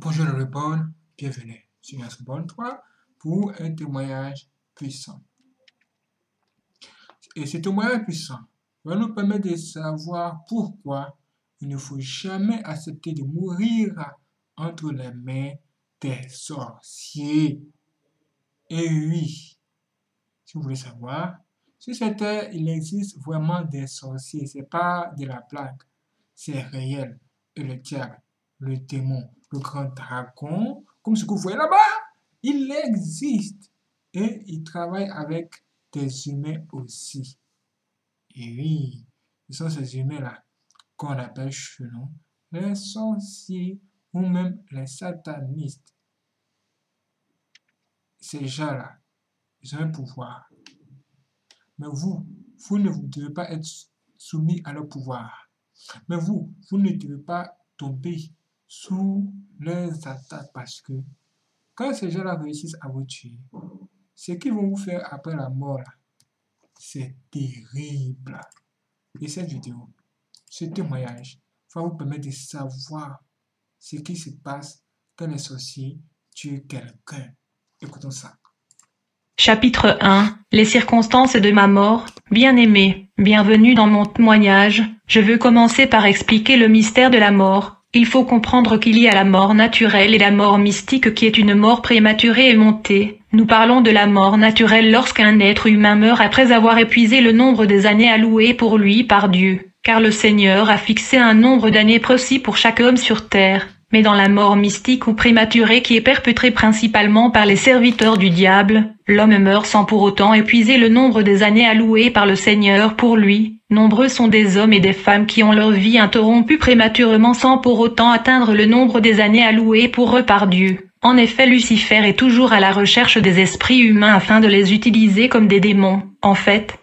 Bonjour le Reborn, bienvenue sur Notre Reborn 3 pour un témoignage puissant. Et ce témoignage puissant va nous permettre de savoir pourquoi il ne faut jamais accepter de mourir entre les mains des sorciers. Et oui, si vous voulez savoir, sur cette terre, il existe vraiment des sorciers. C'est pas de la blague, c'est réel. Et le diable, le démon, le grand dragon, comme ce que vous voyez là-bas, il existe. Et il travaille avec des humains aussi. Et oui, ce sont ces humains-là qu'on appelle chez nous les sorciers ou même les satanistes. Ces gens-là, ils ont un pouvoir. Mais vous ne devez pas être soumis à leur pouvoir. Mais vous ne devez pas tomber sous leurs attaques parce que quand ces gens-là réussissent à vous tuer, ce qu'ils vont vous faire après la mort, là, c'est terrible. Et cette vidéo, ce témoignage, va vous permettre de savoir ce qui se passe quand les sorciers tuent quelqu'un. Écoutons ça. Chapitre 1. Les circonstances de ma mort. Bien-aimé, bienvenue dans mon témoignage. Je veux commencer par expliquer le mystère de la mort. Il faut comprendre qu'il y a la mort naturelle et la mort mystique qui est une mort prématurée et montée. Nous parlons de la mort naturelle lorsqu'un être humain meurt après avoir épuisé le nombre des années allouées pour lui par Dieu. Car le Seigneur a fixé un nombre d'années précis pour chaque homme sur terre. Mais dans la mort mystique ou prématurée qui est perpétrée principalement par les serviteurs du diable, l'homme meurt sans pour autant épuiser le nombre des années allouées par le Seigneur pour lui. Nombreux sont des hommes et des femmes qui ont leur vie interrompue prématurément sans pour autant atteindre le nombre des années allouées pour eux par Dieu. En effet, Lucifer est toujours à la recherche des esprits humains afin de les utiliser comme des démons. En fait,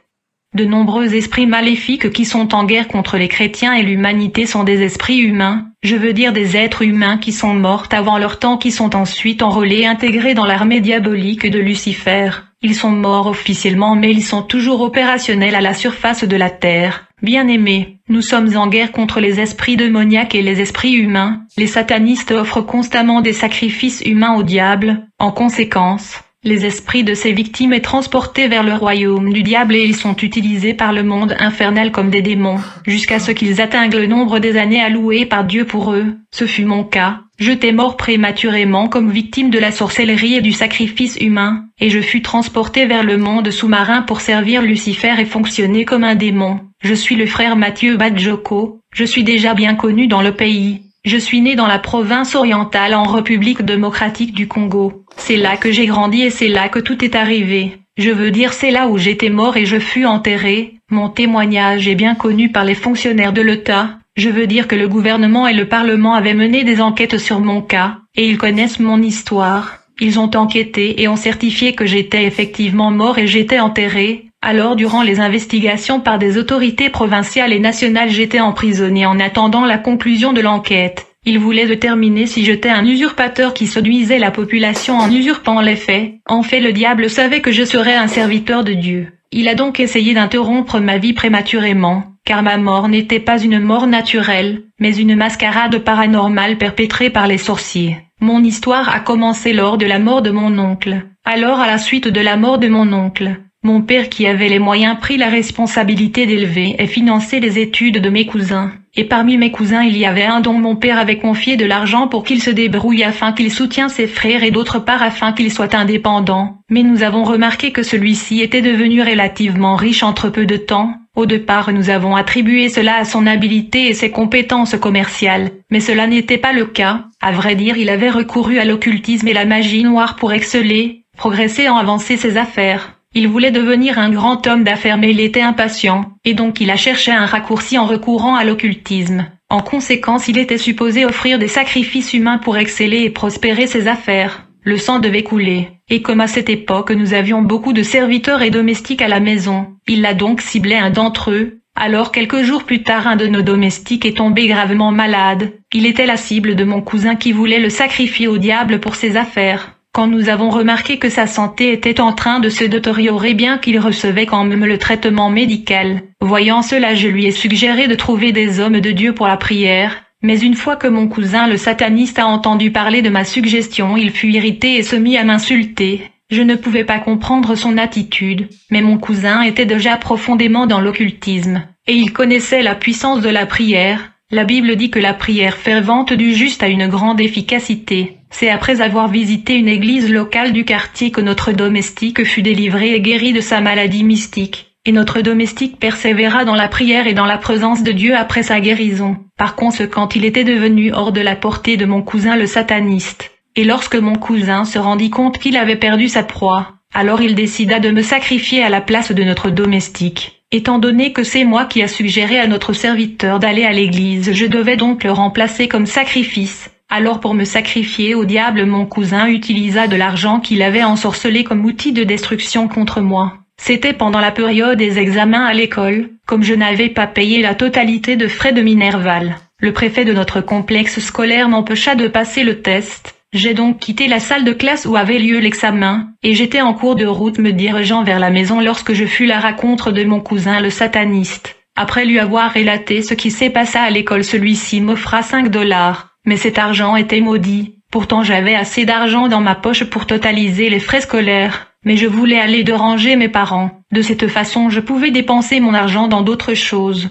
de nombreux esprits maléfiques qui sont en guerre contre les chrétiens et l'humanité sont des esprits humains, je veux dire des êtres humains qui sont morts avant leur temps qui sont ensuite enrôlés et intégrés dans l'armée diabolique de Lucifer. Ils sont morts officiellement mais ils sont toujours opérationnels à la surface de la terre. Bien-aimés, nous sommes en guerre contre les esprits démoniaques et les esprits humains. Les satanistes offrent constamment des sacrifices humains au diable. En conséquence, les esprits de ces victimes sont transportés vers le royaume du diable et ils sont utilisés par le monde infernal comme des démons, jusqu'à ce qu'ils atteignent le nombre des années allouées par Dieu pour eux. Ce fut mon cas. J'étais mort prématurément comme victime de la sorcellerie et du sacrifice humain, et je fus transporté vers le monde sous-marin pour servir Lucifer et fonctionner comme un démon. Je suis le frère Mathieu Badjoko. Je suis déjà bien connu dans le pays. Je suis né dans la province orientale en République démocratique du Congo. C'est là que j'ai grandi et c'est là que tout est arrivé. Je veux dire c'est là où j'étais mort et je fus enterré. Mon témoignage est bien connu par les fonctionnaires de l'État. Je veux dire que le gouvernement et le Parlement avaient mené des enquêtes sur mon cas, et ils connaissent mon histoire. Ils ont enquêté et ont certifié que j'étais effectivement mort et j'étais enterré. Alors durant les investigations par des autorités provinciales et nationales j'étais emprisonné en attendant la conclusion de l'enquête. Ils voulaient déterminer si j'étais un usurpateur qui séduisait la population en usurpant les faits. En fait le diable savait que je serais un serviteur de Dieu. Il a donc essayé d'interrompre ma vie prématurément, car ma mort n'était pas une mort naturelle, mais une mascarade paranormale perpétrée par les sorciers. Mon histoire a commencé lors de la mort de mon oncle. Alors à la suite de la mort de mon oncle, mon père qui avait les moyens prit la responsabilité d'élever et financer les études de mes cousins. Et parmi mes cousins il y avait un dont mon père avait confié de l'argent pour qu'il se débrouille afin qu'il soutienne ses frères et d'autre part afin qu'il soit indépendant. Mais nous avons remarqué que celui-ci était devenu relativement riche entre peu de temps. Au départ nous avons attribué cela à son habileté et ses compétences commerciales. Mais cela n'était pas le cas. À vrai dire il avait recouru à l'occultisme et la magie noire pour exceller, progresser en avancer ses affaires. Il voulait devenir un grand homme d'affaires mais il était impatient, et donc il a cherché un raccourci en recourant à l'occultisme. En conséquence il était supposé offrir des sacrifices humains pour exceller et prospérer ses affaires. Le sang devait couler, et comme à cette époque nous avions beaucoup de serviteurs et domestiques à la maison, il a donc ciblé un d'entre eux. Alors quelques jours plus tard un de nos domestiques est tombé gravement malade. Il était la cible de mon cousin qui voulait le sacrifier au diable pour ses affaires. Quand nous avons remarqué que sa santé était en train de se détériorer bien qu'il recevait quand même le traitement médical, voyant cela je lui ai suggéré de trouver des hommes de Dieu pour la prière, Mais une fois que mon cousin le sataniste a entendu parler de ma suggestion, il fut irrité et se mit à m'insulter. Je ne pouvais pas comprendre son attitude, mais mon cousin était déjà profondément dans l'occultisme, et il connaissait la puissance de la prière. La Bible dit que la prière fervente du juste a une grande efficacité. C'est après avoir visité une église locale du quartier que notre domestique fut délivré et guéri de sa maladie mystique. Et notre domestique persévéra dans la prière et dans la présence de Dieu après sa guérison. Par conséquent, il était devenu hors de la portée de mon cousin le sataniste. Et lorsque mon cousin se rendit compte qu'il avait perdu sa proie, alors il décida de me sacrifier à la place de notre domestique. Étant donné que c'est moi qui a suggéré à notre serviteur d'aller à l'église, je devais donc le remplacer comme sacrifice. Alors pour me sacrifier au diable, mon cousin utilisa de l'argent qu'il avait ensorcelé comme outil de destruction contre moi. C'était pendant la période des examens à l'école, comme je n'avais pas payé la totalité de frais de Minerval. Le préfet de notre complexe scolaire m'empêcha de passer le test. J'ai donc quitté la salle de classe où avait lieu l'examen, et j'étais en cours de route me dirigeant vers la maison lorsque je fus la rencontre de mon cousin le sataniste. Après lui avoir relaté ce qui s'est passé à l'école, celui-ci m'offra $5. Mais cet argent était maudit. Pourtant j'avais assez d'argent dans ma poche pour totaliser les frais scolaires. Mais je voulais aller déranger mes parents. De cette façon je pouvais dépenser mon argent dans d'autres choses.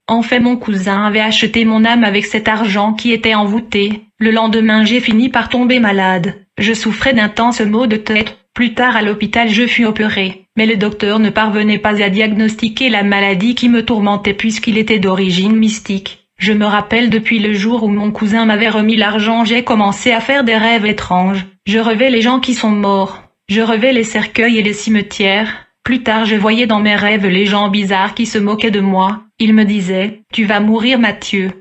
En fait, mon cousin avait acheté mon âme avec cet argent qui était envoûté. Le lendemain, j'ai fini par tomber malade. Je souffrais d'intenses maux de tête. Plus tard à l'hôpital, je fus opéré. Mais le docteur ne parvenait pas à diagnostiquer la maladie qui me tourmentait puisqu'il était d'origine mystique. Je me rappelle depuis le jour où mon cousin m'avait remis l'argent, j'ai commencé à faire des rêves étranges. Je rêvais les gens qui sont morts. Je rêvais les cercueils et les cimetières. Plus tard, je voyais dans mes rêves les gens bizarres qui se moquaient de moi. Ils me disaient « Tu vas mourir, Mathieu.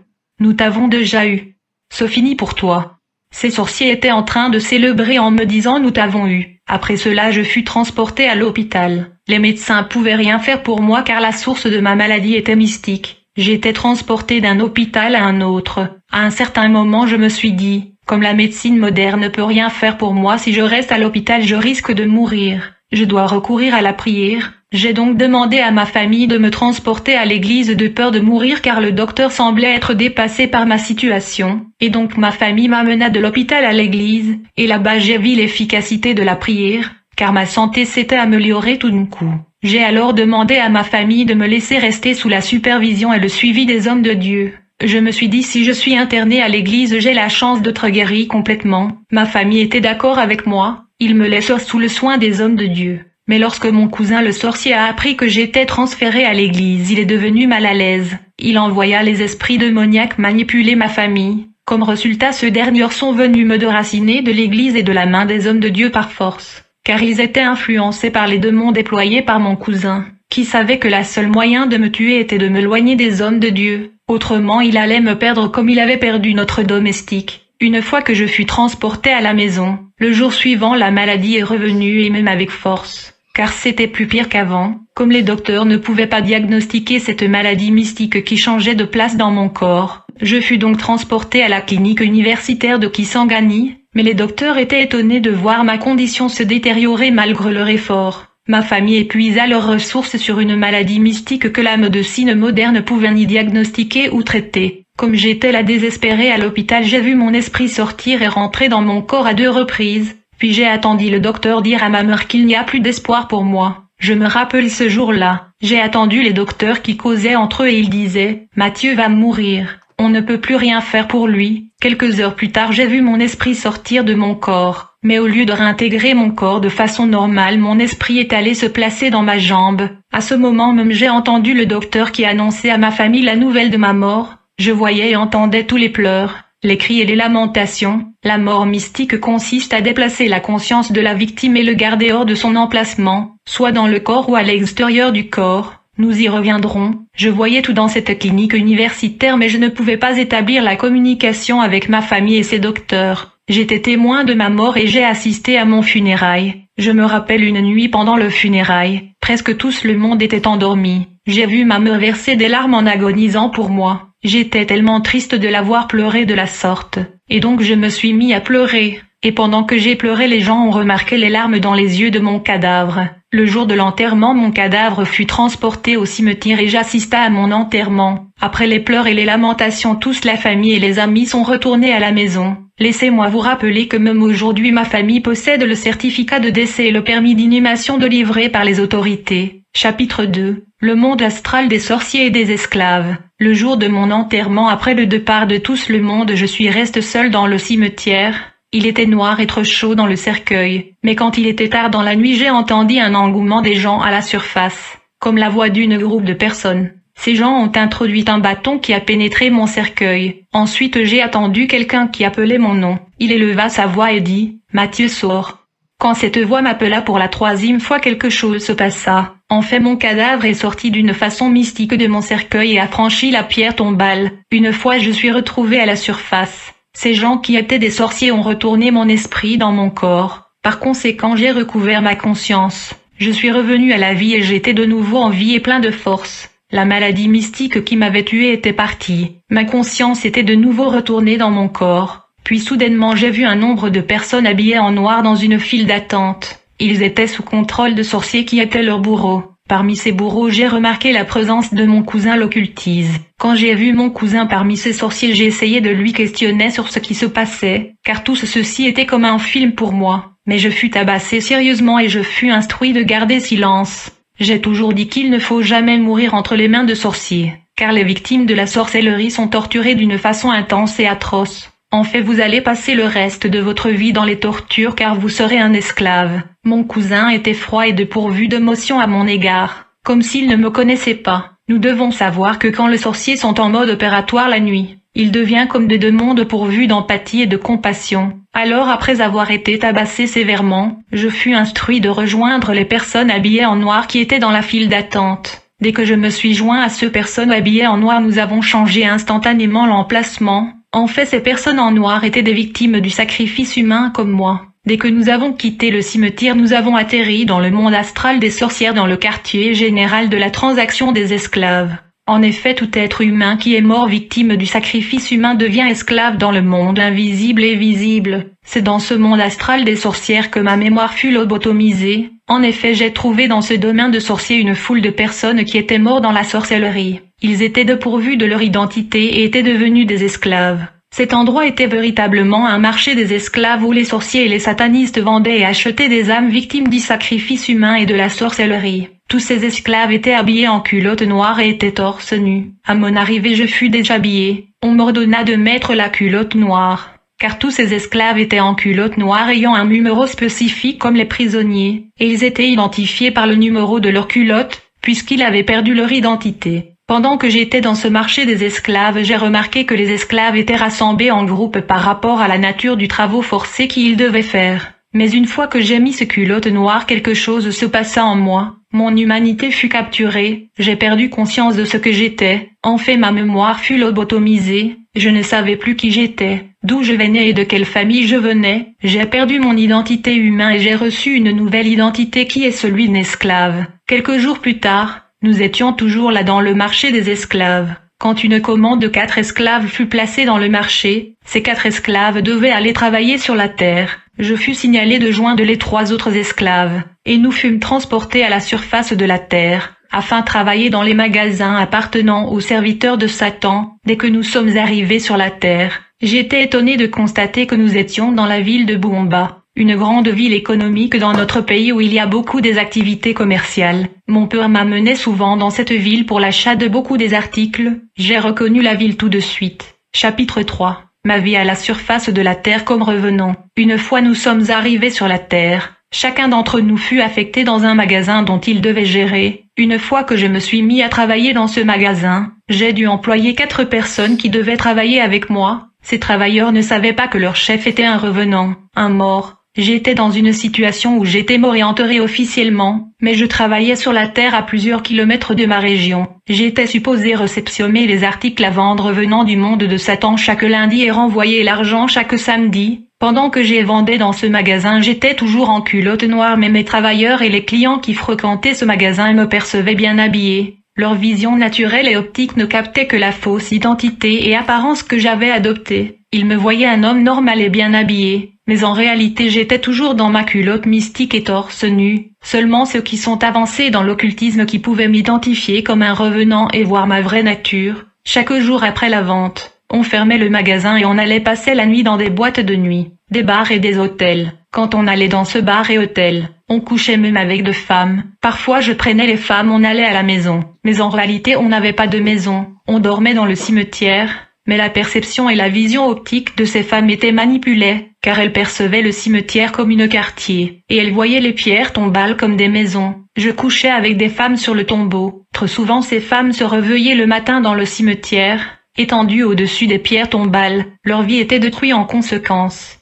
Nous t'avons déjà eu. C'est fini pour toi. » Ces sorciers étaient en train de célébrer en me disant « Nous t'avons eu. » Après cela, je fus transporté à l'hôpital. Les médecins pouvaient rien faire pour moi car la source de ma maladie était mystique. J'étais transporté d'un hôpital à un autre. À un certain moment, je me suis dit « Comme la médecine moderne ne peut rien faire pour moi, si je reste à l'hôpital, je risque de mourir. Je dois recourir à la prière. » J'ai donc demandé à ma famille de me transporter à l'église de peur de mourir car le docteur semblait être dépassé par ma situation. Et donc ma famille m'amena de l'hôpital à l'église, et là-bas j'ai vu l'efficacité de la prière, car ma santé s'était améliorée tout d'un coup. J'ai alors demandé à ma famille de me laisser rester sous la supervision et le suivi des hommes de Dieu. Je me suis dit si je suis interné à l'église j'ai la chance d'être guéri complètement. Ma famille était d'accord avec moi, ils me laissèrent sous le soin des hommes de Dieu. Mais lorsque mon cousin le sorcier a appris que j'étais transféré à l'église, il est devenu mal à l'aise. Il envoya les esprits démoniaques manipuler ma famille. Comme résultat, ceux derniers sont venus me déraciner de l'église et de la main des hommes de Dieu par force. Car ils étaient influencés par les démons déployés par mon cousin, qui savait que la seule moyen de me tuer était de m'éloigner des hommes de Dieu. Autrement, il allait me perdre comme il avait perdu notre domestique. Une fois que je fus transporté à la maison, le jour suivant, la maladie est revenue et même avec force. Car c'était plus pire qu'avant, comme les docteurs ne pouvaient pas diagnostiquer cette maladie mystique qui changeait de place dans mon corps. Je fus donc transporté à la clinique universitaire de Kisangani, mais les docteurs étaient étonnés de voir ma condition se détériorer malgré leur effort. Ma famille épuisa leurs ressources sur une maladie mystique que la médecine moderne pouvait ni diagnostiquer ou traiter. Comme j'étais là désespéré à l'hôpital, j'ai vu mon esprit sortir et rentrer dans mon corps à 2 reprises. Puis j'ai attendu le docteur dire à ma mère qu'il n'y a plus d'espoir pour moi. Je me rappelle ce jour-là. J'ai attendu les docteurs qui causaient entre eux et ils disaient « Mathieu va mourir. On ne peut plus rien faire pour lui. » Quelques heures plus tard, j'ai vu mon esprit sortir de mon corps. Mais au lieu de réintégrer mon corps de façon normale, mon esprit est allé se placer dans ma jambe. À ce moment même, j'ai entendu le docteur qui annonçait à ma famille la nouvelle de ma mort. Je voyais et entendais tous les pleurs, les cris et les lamentations. La mort mystique consiste à déplacer la conscience de la victime et le garder hors de son emplacement, soit dans le corps ou à l'extérieur du corps. Nous y reviendrons. Je voyais tout dans cette clinique universitaire mais je ne pouvais pas établir la communication avec ma famille et ses docteurs. J'étais témoin de ma mort et j'ai assisté à mon funérail. Je me rappelle une nuit pendant le funérail. Presque tout le monde était endormi. J'ai vu ma mère verser des larmes en agonisant pour moi. J'étais tellement triste de la voir pleurer de la sorte. Et donc je me suis mis à pleurer. Et pendant que j'ai pleuré, les gens ont remarqué les larmes dans les yeux de mon cadavre. Le jour de l'enterrement, mon cadavre fut transporté au cimetière et j'assista à mon enterrement. Après les pleurs et les lamentations, tous la famille et les amis sont retournés à la maison. Laissez-moi vous rappeler que même aujourd'hui ma famille possède le certificat de décès et le permis d'inhumation délivré par les autorités. Chapitre 2. Le monde astral des sorciers et des esclaves. Le jour de mon enterrement, après le départ de tous le monde, je suis resté seul dans le cimetière. Il était noir et trop chaud dans le cercueil, mais quand il était tard dans la nuit, j'ai entendu un engouement des gens à la surface, comme la voix d'une groupe de personnes. Ces gens ont introduit un bâton qui a pénétré mon cercueil. Ensuite j'ai attendu quelqu'un qui appelait mon nom. Il éleva sa voix et dit « Mathieu, sors ». Quand cette voix m'appela pour la 3e fois, quelque chose se passa. En fait, mon cadavre est sorti d'une façon mystique de mon cercueil et a franchi la pierre tombale. Une fois je suis retrouvé à la surface. Ces gens qui étaient des sorciers ont retourné mon esprit dans mon corps. Par conséquent, j'ai recouvert ma conscience. Je suis revenu à la vie et j'étais de nouveau en vie et plein de force. La maladie mystique qui m'avait tué était partie. Ma conscience était de nouveau retournée dans mon corps. Puis soudainement j'ai vu un nombre de personnes habillées en noir dans une file d'attente. Ils étaient sous contrôle de sorciers qui étaient leurs bourreaux. Parmi ces bourreaux, j'ai remarqué la présence de mon cousin l'occultise. Quand j'ai vu mon cousin parmi ces sorciers, j'ai essayé de lui questionner sur ce qui se passait, car tout ceci était comme un film pour moi. Mais je fus tabassé sérieusement et je fus instruit de garder silence. J'ai toujours dit qu'il ne faut jamais mourir entre les mains de sorciers, car les victimes de la sorcellerie sont torturées d'une façon intense et atroce. En fait, vous allez passer le reste de votre vie dans les tortures car vous serez un esclave. Mon cousin était froid et dépourvu d'émotion à mon égard, comme s'il ne me connaissait pas. Nous devons savoir que quand les sorciers sont en mode opératoire la nuit, il devient comme des démons dépourvus d'empathie et de compassion. Alors après avoir été tabassé sévèrement, je fus instruit de rejoindre les personnes habillées en noir qui étaient dans la file d'attente. Dès que je me suis joint à ces personnes habillées en noir, nous avons changé instantanément l'emplacement. En fait, ces personnes en noir étaient des victimes du sacrifice humain comme moi. Dès que nous avons quitté le cimetière, nous avons atterri dans le monde astral des sorcières dans le quartier général de la transaction des esclaves. En effet, tout être humain qui est mort victime du sacrifice humain devient esclave dans le monde invisible et visible. C'est dans ce monde astral des sorcières que ma mémoire fut lobotomisée. En effet, j'ai trouvé dans ce domaine de sorciers une foule de personnes qui étaient mortes dans la sorcellerie. Ils étaient dépourvus de leur identité et étaient devenus des esclaves. Cet endroit était véritablement un marché des esclaves où les sorciers et les satanistes vendaient et achetaient des âmes victimes du sacrifice humain et de la sorcellerie. Tous ces esclaves étaient habillés en culottes noires et étaient torse nu. À mon arrivée, je fus déshabillé. On m'ordonna de mettre la culotte noire, car tous ces esclaves étaient en culotte noire ayant un numéro spécifique comme les prisonniers, et ils étaient identifiés par le numéro de leur culotte, puisqu'ils avaient perdu leur identité. Pendant que j'étais dans ce marché des esclaves, j'ai remarqué que les esclaves étaient rassemblés en groupe par rapport à la nature du travail forcé qu'ils devaient faire. Mais une fois que j'ai mis ce culotte noire, quelque chose se passa en moi. Mon humanité fut capturée, j'ai perdu conscience de ce que j'étais. En fait, ma mémoire fut lobotomisée, je ne savais plus qui j'étais, d'où je venais et de quelle famille je venais. J'ai perdu mon identité humaine et j'ai reçu une nouvelle identité qui est celui d'esclave. Quelques jours plus tard, nous étions toujours là dans le marché des esclaves. Quand une commande de 4 esclaves fut placée dans le marché, ces 4 esclaves devaient aller travailler sur la terre. Je fus signalé de joindre les 3 autres esclaves, et nous fûmes transportés à la surface de la terre, afin de travailler dans les magasins appartenant aux serviteurs de Satan. Dès que nous sommes arrivés sur la terre, j'étais étonné de constater que nous étions dans la ville de Bomba, une grande ville économique dans notre pays où il y a beaucoup des activités commerciales. Mon père m'amenait souvent dans cette ville pour l'achat de beaucoup des articles. J'ai reconnu la ville tout de suite. Chapitre 3. Ma vie à la surface de la terre comme revenant. Une fois nous sommes arrivés sur la terre, chacun d'entre nous fut affecté dans un magasin dont il devait gérer. Une fois que je me suis mis à travailler dans ce magasin, j'ai dû employer 4 personnes qui devaient travailler avec moi. Ces travailleurs ne savaient pas que leur chef était un revenant, un mort. J'étais dans une situation où j'étais mort et enterré officiellement, mais je travaillais sur la terre à plusieurs kilomètres de ma région. J'étais supposé réceptionner les articles à vendre venant du monde de Satan chaque lundi et renvoyer l'argent chaque samedi. Pendant que j'y vendais dans ce magasin, j'étais toujours en culotte noire, mais mes travailleurs et les clients qui fréquentaient ce magasin me percevaient bien habillé. Leur vision naturelle et optique ne captait que la fausse identité et apparence que j'avais adoptée. Ils me voyaient un homme normal et bien habillé, mais en réalité j'étais toujours dans ma culotte mystique et torse nu. Seulement ceux qui sont avancés dans l'occultisme qui pouvaient m'identifier comme un revenant et voir ma vraie nature. Chaque jour après la vente, on fermait le magasin et on allait passer la nuit dans des boîtes de nuit, des bars et des hôtels. Quand on allait dans ce bar et hôtel, on couchait même avec de femmes. Parfois je prenais les femmes, on allait à la maison. Mais en réalité on n'avait pas de maison, on dormait dans le cimetière. Mais la perception et la vision optique de ces femmes étaient manipulées, car elles percevaient le cimetière comme une quartier, et elles voyaient les pierres tombales comme des maisons. Je couchais avec des femmes sur le tombeau. Très souvent ces femmes se réveillaient le matin dans le cimetière, étendues au-dessus des pierres tombales. Leur vie était détruite en conséquence.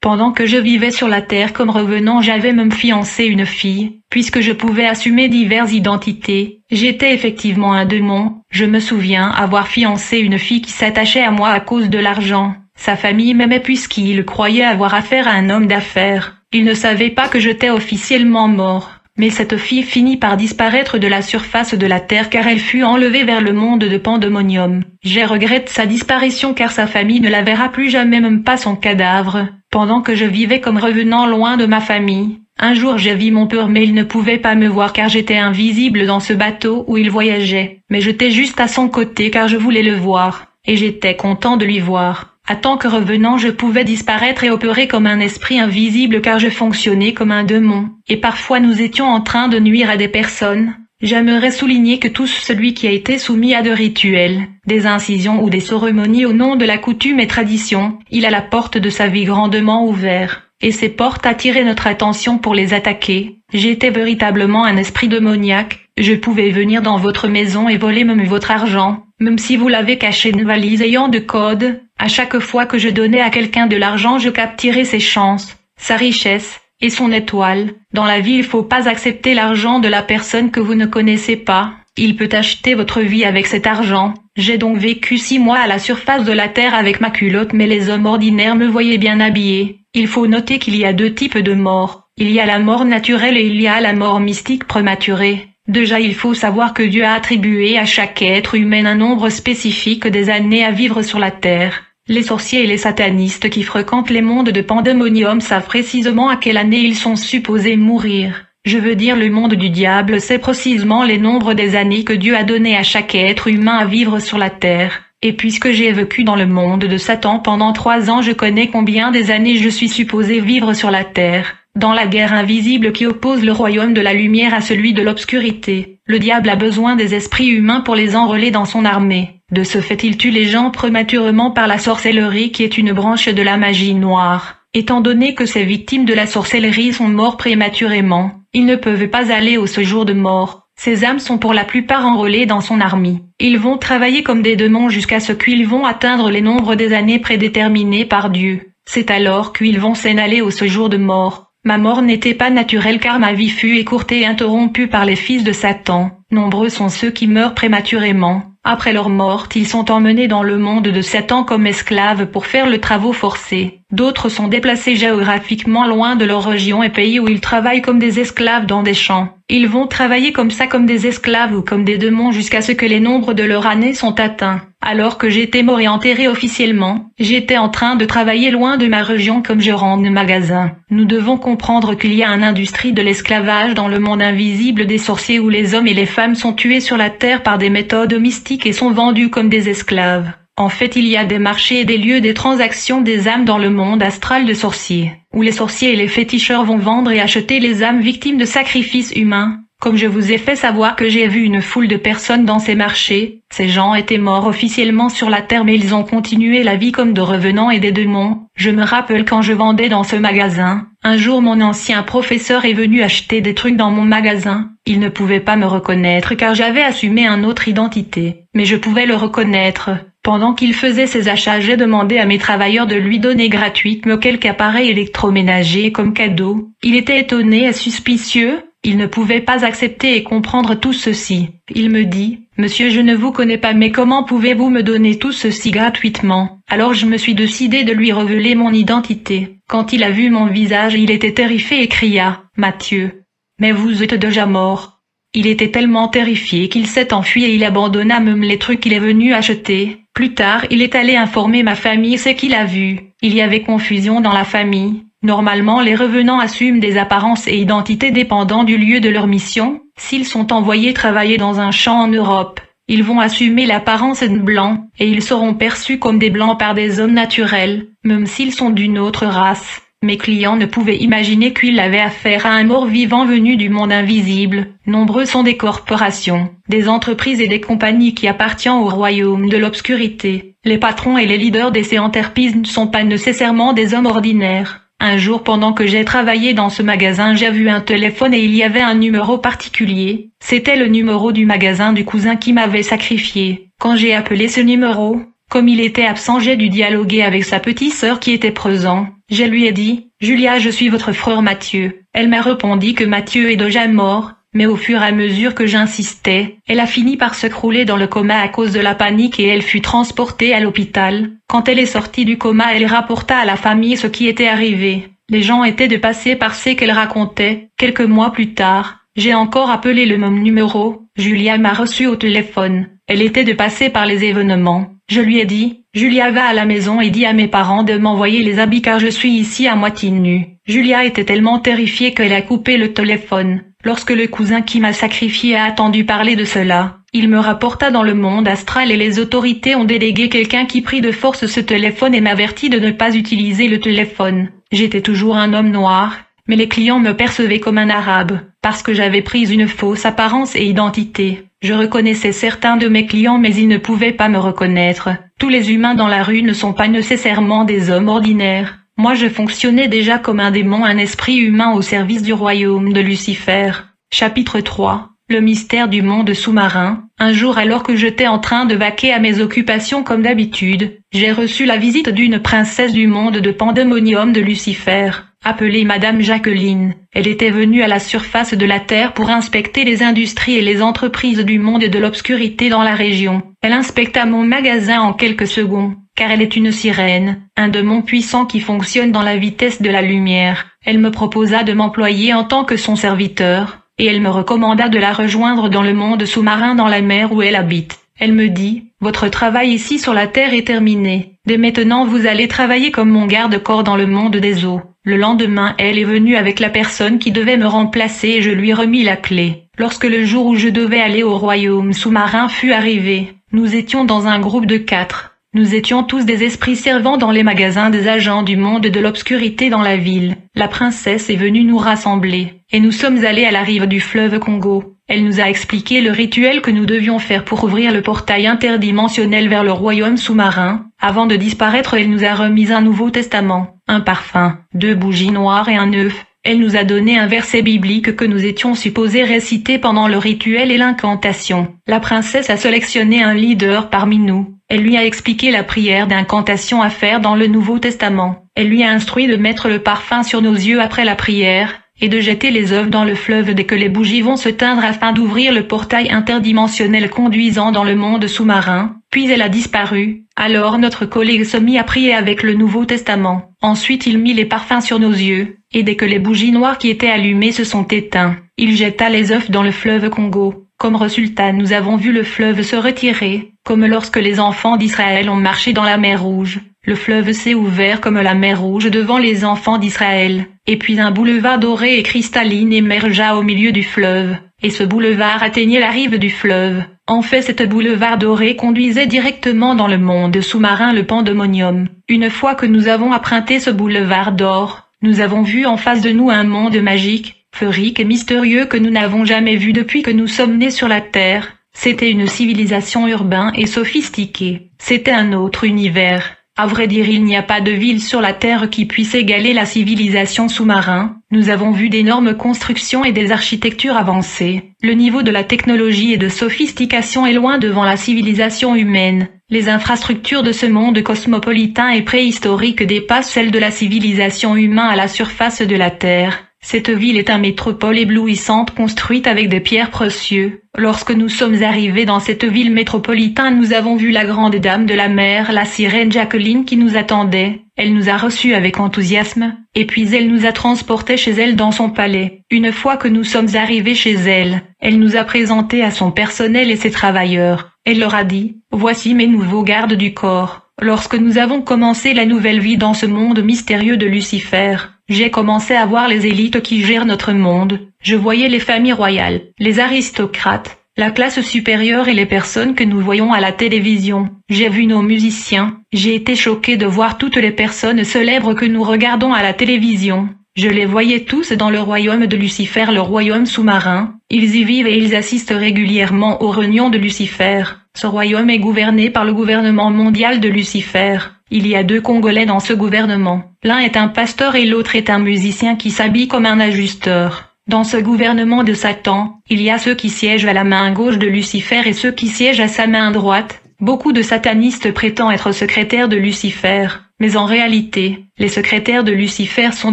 Pendant que je vivais sur la terre comme revenant, j'avais même fiancé une fille, puisque je pouvais assumer diverses identités. J'étais effectivement un démon. Je me souviens avoir fiancé une fille qui s'attachait à moi à cause de l'argent. Sa famille m'aimait puisqu'il croyait avoir affaire à un homme d'affaires. Il ne savait pas que j'étais officiellement mort. Mais cette fille finit par disparaître de la surface de la terre car elle fut enlevée vers le monde de Pandémonium. Je regrette sa disparition car sa famille ne la verra plus jamais, même pas son cadavre. Pendant que je vivais comme revenant loin de ma famille, un jour j'ai vu mon père mais il ne pouvait pas me voir car j'étais invisible dans ce bateau où il voyageait. Mais j'étais juste à son côté car je voulais le voir, et j'étais content de lui voir. En tant que revenant, je pouvais disparaître et opérer comme un esprit invisible car je fonctionnais comme un démon. Et parfois nous étions en train de nuire à des personnes. J'aimerais souligner que tout celui qui a été soumis à de rituels, des incisions ou des cérémonies au nom de la coutume et tradition, il a la porte de sa vie grandement ouverte. Et ces portes attiraient notre attention pour les attaquer. J'étais véritablement un esprit démoniaque. Je pouvais venir dans votre maison et voler même votre argent, même si vous l'avez caché une valise ayant de code. À chaque fois que je donnais à quelqu'un de l'argent, je capturais ses chances, sa richesse et son étoile. Dans la vie, il faut pas accepter l'argent de la personne que vous ne connaissez pas. Il peut acheter votre vie avec cet argent. J'ai donc vécu 6 mois à la surface de la terre avec ma culotte, mais les hommes ordinaires me voyaient bien habillé. Il faut noter qu'il y a 2 types de morts. Il y a la mort naturelle et il y a la mort mystique prématurée. Déjà, il faut savoir que Dieu a attribué à chaque être humain un nombre spécifique des années à vivre sur la terre. Les sorciers et les satanistes qui fréquentent les mondes de Pandémonium savent précisément à quelle année ils sont supposés mourir. Je veux dire, le monde du diable sait précisément les nombres des années que Dieu a donné à chaque être humain à vivre sur la terre. Et puisque j'ai vécu dans le monde de Satan pendant 3 ans, je connais combien des années je suis supposé vivre sur la terre. Dans la guerre invisible qui oppose le royaume de la lumière à celui de l'obscurité, le diable a besoin des esprits humains pour les enrôler dans son armée. De ce fait, il tue les gens prématurément par la sorcellerie qui est une branche de la magie noire. Étant donné que ces victimes de la sorcellerie sont morts prématurément, ils ne peuvent pas aller au séjour de mort. Ces âmes sont pour la plupart enrôlées dans son armée. Ils vont travailler comme des démons jusqu'à ce qu'ils vont atteindre les nombres des années prédéterminées par Dieu. C'est alors qu'ils vont s'en aller au séjour de mort. Ma mort n'était pas naturelle car ma vie fut écourtée et interrompue par les fils de Satan. Nombreux sont ceux qui meurent prématurément. Après leur mort, ils sont emmenés dans le monde de Satan comme esclaves pour faire le travail forcé. D'autres sont déplacés géographiquement loin de leur région et pays où ils travaillent comme des esclaves dans des champs. Ils vont travailler comme ça comme des esclaves ou comme des démons jusqu'à ce que les nombres de leur année sont atteints. Alors que j'étais mort et enterré officiellement, j'étais en train de travailler loin de ma région comme gérant de magasin. Nous devons comprendre qu'il y a une industrie de l'esclavage dans le monde invisible des sorciers où les hommes et les femmes sont tués sur la terre par des méthodes mystiques et sont vendus comme des esclaves. En fait, il y a des marchés et des lieux des transactions des âmes dans le monde astral de sorciers, où les sorciers et les féticheurs vont vendre et acheter les âmes victimes de sacrifices humains. Comme je vous ai fait savoir que j'ai vu une foule de personnes dans ces marchés, ces gens étaient morts officiellement sur la terre mais ils ont continué la vie comme de revenants et des démons. Je me rappelle quand je vendais dans ce magasin, un jour mon ancien professeur est venu acheter des trucs dans mon magasin. Il ne pouvait pas me reconnaître car j'avais assumé une autre identité, mais je pouvais le reconnaître. Pendant qu'il faisait ses achats, j'ai demandé à mes travailleurs de lui donner gratuitement quelques appareils électroménagers comme cadeau. Il était étonné et suspicieux. Il ne pouvait pas accepter et comprendre tout ceci. Il me dit, « Monsieur, je ne vous connais pas, mais comment pouvez-vous me donner tout ceci gratuitement ?» Alors je me suis décidé de lui révéler mon identité. Quand il a vu mon visage, il était terrifié et cria, « Mathieu, mais vous êtes déjà mort. » Il était tellement terrifié qu'il s'est enfui et il abandonna même les trucs qu'il est venu acheter. Plus tard, il est allé informer ma famille ce qu'il a vu. Il y avait confusion dans la famille. Normalement, les revenants assument des apparences et identités dépendant du lieu de leur mission. S'ils sont envoyés travailler dans un champ en Europe, ils vont assumer l'apparence de blancs, et ils seront perçus comme des blancs par des hommes naturels, même s'ils sont d'une autre race. Mes clients ne pouvaient imaginer qu'ils avaient affaire à un mort-vivant venu du monde invisible. Nombreux sont des corporations, des entreprises et des compagnies qui appartiennent au royaume de l'obscurité. Les patrons et les leaders de ces entreprises ne sont pas nécessairement des hommes ordinaires. Un jour, pendant que j'ai travaillé dans ce magasin, j'ai vu un téléphone et il y avait un numéro particulier. C'était le numéro du magasin du cousin qui m'avait sacrifié. Quand j'ai appelé ce numéro, comme il était absent, j'ai dû dialoguer avec sa petite sœur qui était présente. Je lui ai dit, « Julia, je suis votre frère Mathieu. » Elle m'a répondu que Mathieu est déjà mort, mais au fur et à mesure que j'insistais, elle a fini par se crouler dans le coma à cause de la panique et elle fut transportée à l'hôpital. Quand elle est sortie du coma, elle rapporta à la famille ce qui était arrivé. Les gens étaient de passer par ce qu'elle racontait. Quelques mois plus tard, j'ai encore appelé le même numéro. Julia m'a reçu au téléphone. Elle était de passer par les événements. Je lui ai dit, Julia va à la maison et dis à mes parents de m'envoyer les habits car je suis ici à moitié nue. Julia était tellement terrifiée qu'elle a coupé le téléphone. Lorsque le cousin qui m'a sacrifié a entendu parler de cela, il me rapporta dans le monde astral et les autorités ont délégué quelqu'un qui prit de force ce téléphone et m'avertit de ne pas utiliser le téléphone. J'étais toujours un homme noir, mais les clients me percevaient comme un arabe, parce que j'avais pris une fausse apparence et identité. Je reconnaissais certains de mes clients mais ils ne pouvaient pas me reconnaître. Tous les humains dans la rue ne sont pas nécessairement des hommes ordinaires. Moi je fonctionnais déjà comme un démon, un esprit humain au service du royaume de Lucifer. Chapitre 3. Le mystère du monde sous-marin. Un jour, alors que j'étais en train de vaquer à mes occupations comme d'habitude, j'ai reçu la visite d'une princesse du monde de Pandémonium de Lucifer, appelée Madame Jacqueline. Elle était venue à la surface de la Terre pour inspecter les industries et les entreprises du monde et de l'obscurité dans la région. Elle inspecta mon magasin en quelques secondes, car elle est une sirène, un démon puissant qui fonctionne dans la vitesse de la lumière. Elle me proposa de m'employer en tant que son serviteur, et elle me recommanda de la rejoindre dans le monde sous-marin dans la mer où elle habite. Elle me dit, « Votre travail ici sur la Terre est terminé. Dès maintenant vous allez travailler comme mon garde-corps dans le monde des eaux. » Le lendemain, elle est venue avec la personne qui devait me remplacer et je lui remis la clé. Lorsque le jour où je devais aller au royaume sous-marin fut arrivé, nous étions dans un groupe de 4. Nous étions tous des esprits servant dans les magasins des agents du monde de l'obscurité dans la ville. La princesse est venue nous rassembler, et nous sommes allés à la rive du fleuve Congo. Elle nous a expliqué le rituel que nous devions faire pour ouvrir le portail interdimensionnel vers le royaume sous-marin. Avant de disparaître, elle nous a remis un Nouveau Testament, un parfum, 2 bougies noires et un œuf. Elle nous a donné un verset biblique que nous étions supposés réciter pendant le rituel et l'incantation. La princesse a sélectionné un leader parmi nous. Elle lui a expliqué la prière d'incantation à faire dans le Nouveau Testament. Elle lui a instruit de mettre le parfum sur nos yeux après la prière, et de jeter les œufs dans le fleuve dès que les bougies vont se teindre afin d'ouvrir le portail interdimensionnel conduisant dans le monde sous-marin. Puis elle a disparu. Alors notre collègue se mit à prier avec le Nouveau Testament. Ensuite il mit les parfums sur nos yeux, et dès que les bougies noires qui étaient allumées se sont éteintes, il jeta les œufs dans le fleuve Congo. Comme résultat, nous avons vu le fleuve se retirer, comme lorsque les enfants d'Israël ont marché dans la mer Rouge. Le fleuve s'est ouvert comme la mer Rouge devant les enfants d'Israël, et puis un boulevard doré et cristalline émergea au milieu du fleuve, et ce boulevard atteignait la rive du fleuve. En fait, cette boulevard doré conduisait directement dans le monde sous-marin, le Pandémonium. Une fois que nous avons emprunté ce boulevard d'or, nous avons vu en face de nous un monde magique, féerique et mystérieux que nous n'avons jamais vu depuis que nous sommes nés sur la Terre. C'était une civilisation urbaine et sophistiquée. C'était un autre univers. À vrai dire, il n'y a pas de ville sur la Terre qui puisse égaler la civilisation sous-marin. Nous avons vu d'énormes constructions et des architectures avancées. Le niveau de la technologie et de sophistication est loin devant la civilisation humaine. Les infrastructures de ce monde cosmopolitain et préhistorique dépassent celles de la civilisation humaine à la surface de la Terre. Cette ville est une métropole éblouissante construite avec des pierres précieuses. Lorsque nous sommes arrivés dans cette ville métropolitaine, nous avons vu la grande dame de la mer, la sirène Jacqueline qui nous attendait. Elle nous a reçus avec enthousiasme, et puis elle nous a transportés chez elle dans son palais. Une fois que nous sommes arrivés chez elle, elle nous a présentés à son personnel et ses travailleurs. Elle leur a dit, « Voici mes nouveaux gardes du corps. » Lorsque nous avons commencé la nouvelle vie dans ce monde mystérieux de Lucifer, j'ai commencé à voir les élites qui gèrent notre monde. Je voyais les familles royales, les aristocrates, la classe supérieure et les personnes que nous voyons à la télévision. J'ai vu nos musiciens. J'ai été choqué de voir toutes les personnes célèbres que nous regardons à la télévision. Je les voyais tous dans le royaume de Lucifer, le royaume sous-marin. Ils y vivent et ils assistent régulièrement aux réunions de Lucifer. Ce royaume est gouverné par le gouvernement mondial de Lucifer. Il y a 2 Congolais dans ce gouvernement. L'un est un pasteur et l'autre est un musicien qui s'habille comme un ajusteur. Dans ce gouvernement de Satan, il y a ceux qui siègent à la main gauche de Lucifer et ceux qui siègent à sa main droite. Beaucoup de satanistes prétendent être secrétaires de Lucifer, mais en réalité, les secrétaires de Lucifer sont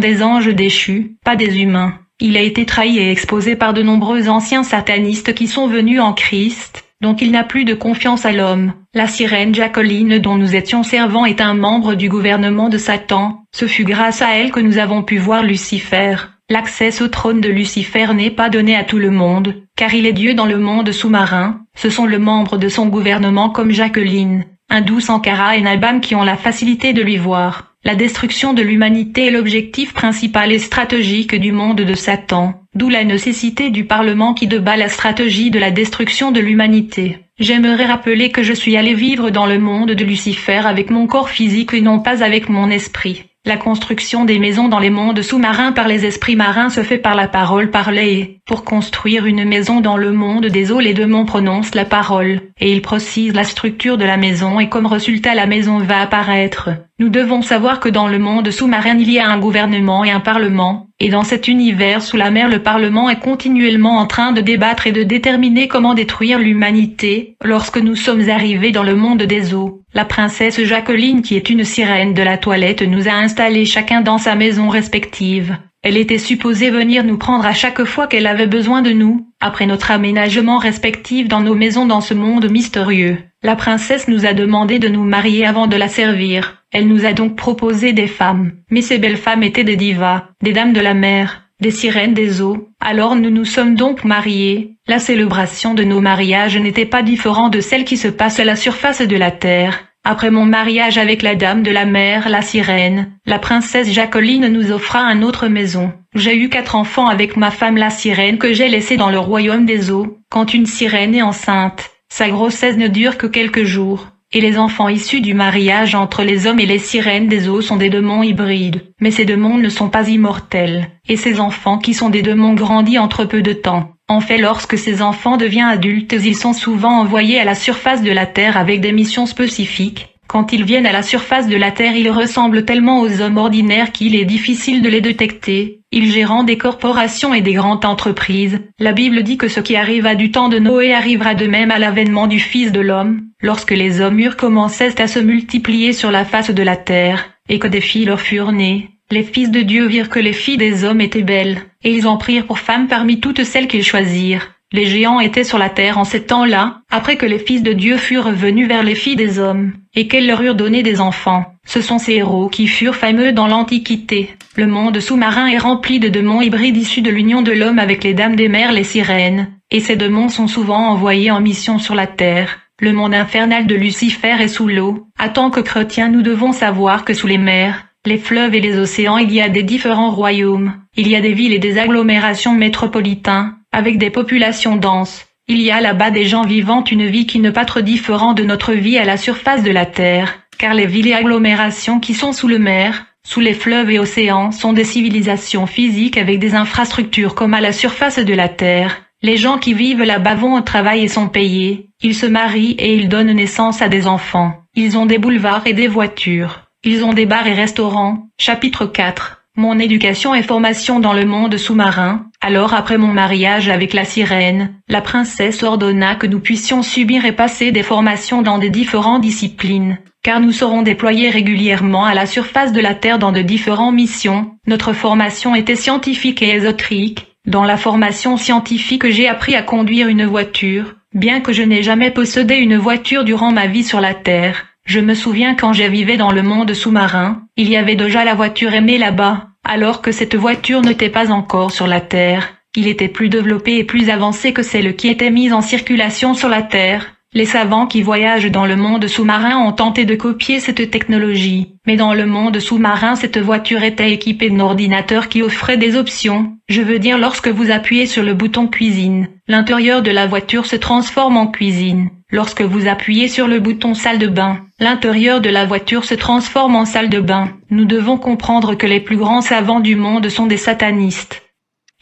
des anges déchus, pas des humains. Il a été trahi et exposé par de nombreux anciens satanistes qui sont venus en Christ, donc il n'a plus de confiance à l'homme. La sirène Jacqueline dont nous étions servants est un membre du gouvernement de Satan. Ce fut grâce à elle que nous avons pu voir Lucifer. L'accès au trône de Lucifer n'est pas donné à tout le monde, car il est Dieu dans le monde sous-marin. Ce sont les membres de son gouvernement comme Jacqueline, Hindou Sankara et Nabam qui ont la facilité de lui voir. La destruction de l'humanité est l'objectif principal et stratégique du monde de Satan, d'où la nécessité du Parlement qui débat la stratégie de la destruction de l'humanité. J'aimerais rappeler que je suis allé vivre dans le monde de Lucifer avec mon corps physique et non pas avec mon esprit. La construction des maisons dans les mondes sous-marins par les esprits marins se fait par la parole parlée et, pour construire une maison dans le monde des eaux, les démons prononcent la parole, et ils précisent la structure de la maison et comme résultat la maison va apparaître. Nous devons savoir que dans le monde sous-marin il y a un gouvernement et un parlement, et dans cet univers sous la mer le parlement est continuellement en train de débattre et de déterminer comment détruire l'humanité. Lorsque nous sommes arrivés dans le monde des eaux, la princesse Jacqueline qui est une sirène de la toilette nous a installés chacun dans sa maison respective. Elle était supposée venir nous prendre à chaque fois qu'elle avait besoin de nous, après notre aménagement respectif dans nos maisons dans ce monde mystérieux. La princesse nous a demandé de nous marier avant de la servir. Elle nous a donc proposé des femmes. Mais ces belles femmes étaient des divas, des dames de la mer, des sirènes des eaux. Alors nous nous sommes donc mariés. La célébration de nos mariages n'était pas différente de celle qui se passe à la surface de la terre. Après mon mariage avec la dame de la mer, la sirène, la princesse Jacqueline nous offra une autre maison. J'ai eu 4 enfants avec ma femme la sirène que j'ai laissée dans le royaume des eaux. Quand une sirène est enceinte, sa grossesse ne dure que quelques jours. Et les enfants issus du mariage entre les hommes et les sirènes des eaux sont des démons hybrides. Mais ces démons ne sont pas immortels. Et ces enfants qui sont des démons grandis entre peu de temps. En fait, lorsque ces enfants deviennent adultes, ils sont souvent envoyés à la surface de la Terre avec des missions spécifiques. Quand ils viennent à la surface de la Terre, ils ressemblent tellement aux hommes ordinaires qu'il est difficile de les détecter. Ils gèrent des corporations et des grandes entreprises. La Bible dit que ce qui arriva du temps de Noé arrivera de même à l'avènement du Fils de l'homme, lorsque les hommes eurent commencé à se multiplier sur la face de la terre, et que des filles leur furent nées. Les fils de Dieu virent que les filles des hommes étaient belles, et ils en prirent pour femmes parmi toutes celles qu'ils choisirent. Les géants étaient sur la terre en ces temps-là, après que les fils de Dieu furent revenus vers les filles des hommes, et qu'elles leur eurent donné des enfants. Ce sont ces héros qui furent fameux dans l'Antiquité. Le monde sous-marin est rempli de démons hybrides issus de l'union de l'homme avec les dames des mers, les sirènes, et ces démons sont souvent envoyés en mission sur la terre. Le monde infernal de Lucifer est sous l'eau. En tant que chrétiens, nous devons savoir que sous les mers, les fleuves et les océans, il y a des différents royaumes. Il y a des villes et des agglomérations métropolitaines, avec des populations denses. Il y a là-bas des gens vivant une vie qui n'est pas trop différente de notre vie à la surface de la terre, car les villes et agglomérations qui sont sous le mer, sous les fleuves et océans, sont des civilisations physiques avec des infrastructures comme à la surface de la terre. Les gens qui vivent là-bas vont au travail et sont payés. Ils se marient et ils donnent naissance à des enfants. Ils ont des boulevards et des voitures. Ils ont des bars et restaurants. Chapitre 4. Mon éducation et formation dans le monde sous-marin. Alors après mon mariage avec la sirène, la princesse ordonna que nous puissions subir et passer des formations dans des différentes disciplines, car nous serons déployés régulièrement à la surface de la Terre dans de différentes missions. Notre formation était scientifique et ésotérique. Dans la formation scientifique, j'ai appris à conduire une voiture, bien que je n'ai jamais possédé une voiture durant ma vie sur la Terre. Je me souviens quand je vivais dans le monde sous-marin, il y avait déjà la voiture aimée là-bas, alors que cette voiture n'était pas encore sur la Terre. Il était plus développé et plus avancé que celle qui était mise en circulation sur la Terre. Les savants qui voyagent dans le monde sous-marin ont tenté de copier cette technologie, mais dans le monde sous-marin cette voiture était équipée d'un ordinateur qui offrait des options. Je veux dire, lorsque vous appuyez sur le bouton cuisine, l'intérieur de la voiture se transforme en cuisine. Lorsque vous appuyez sur le bouton salle de bain, l'intérieur de la voiture se transforme en salle de bain. Nous devons comprendre que les plus grands savants du monde sont des satanistes.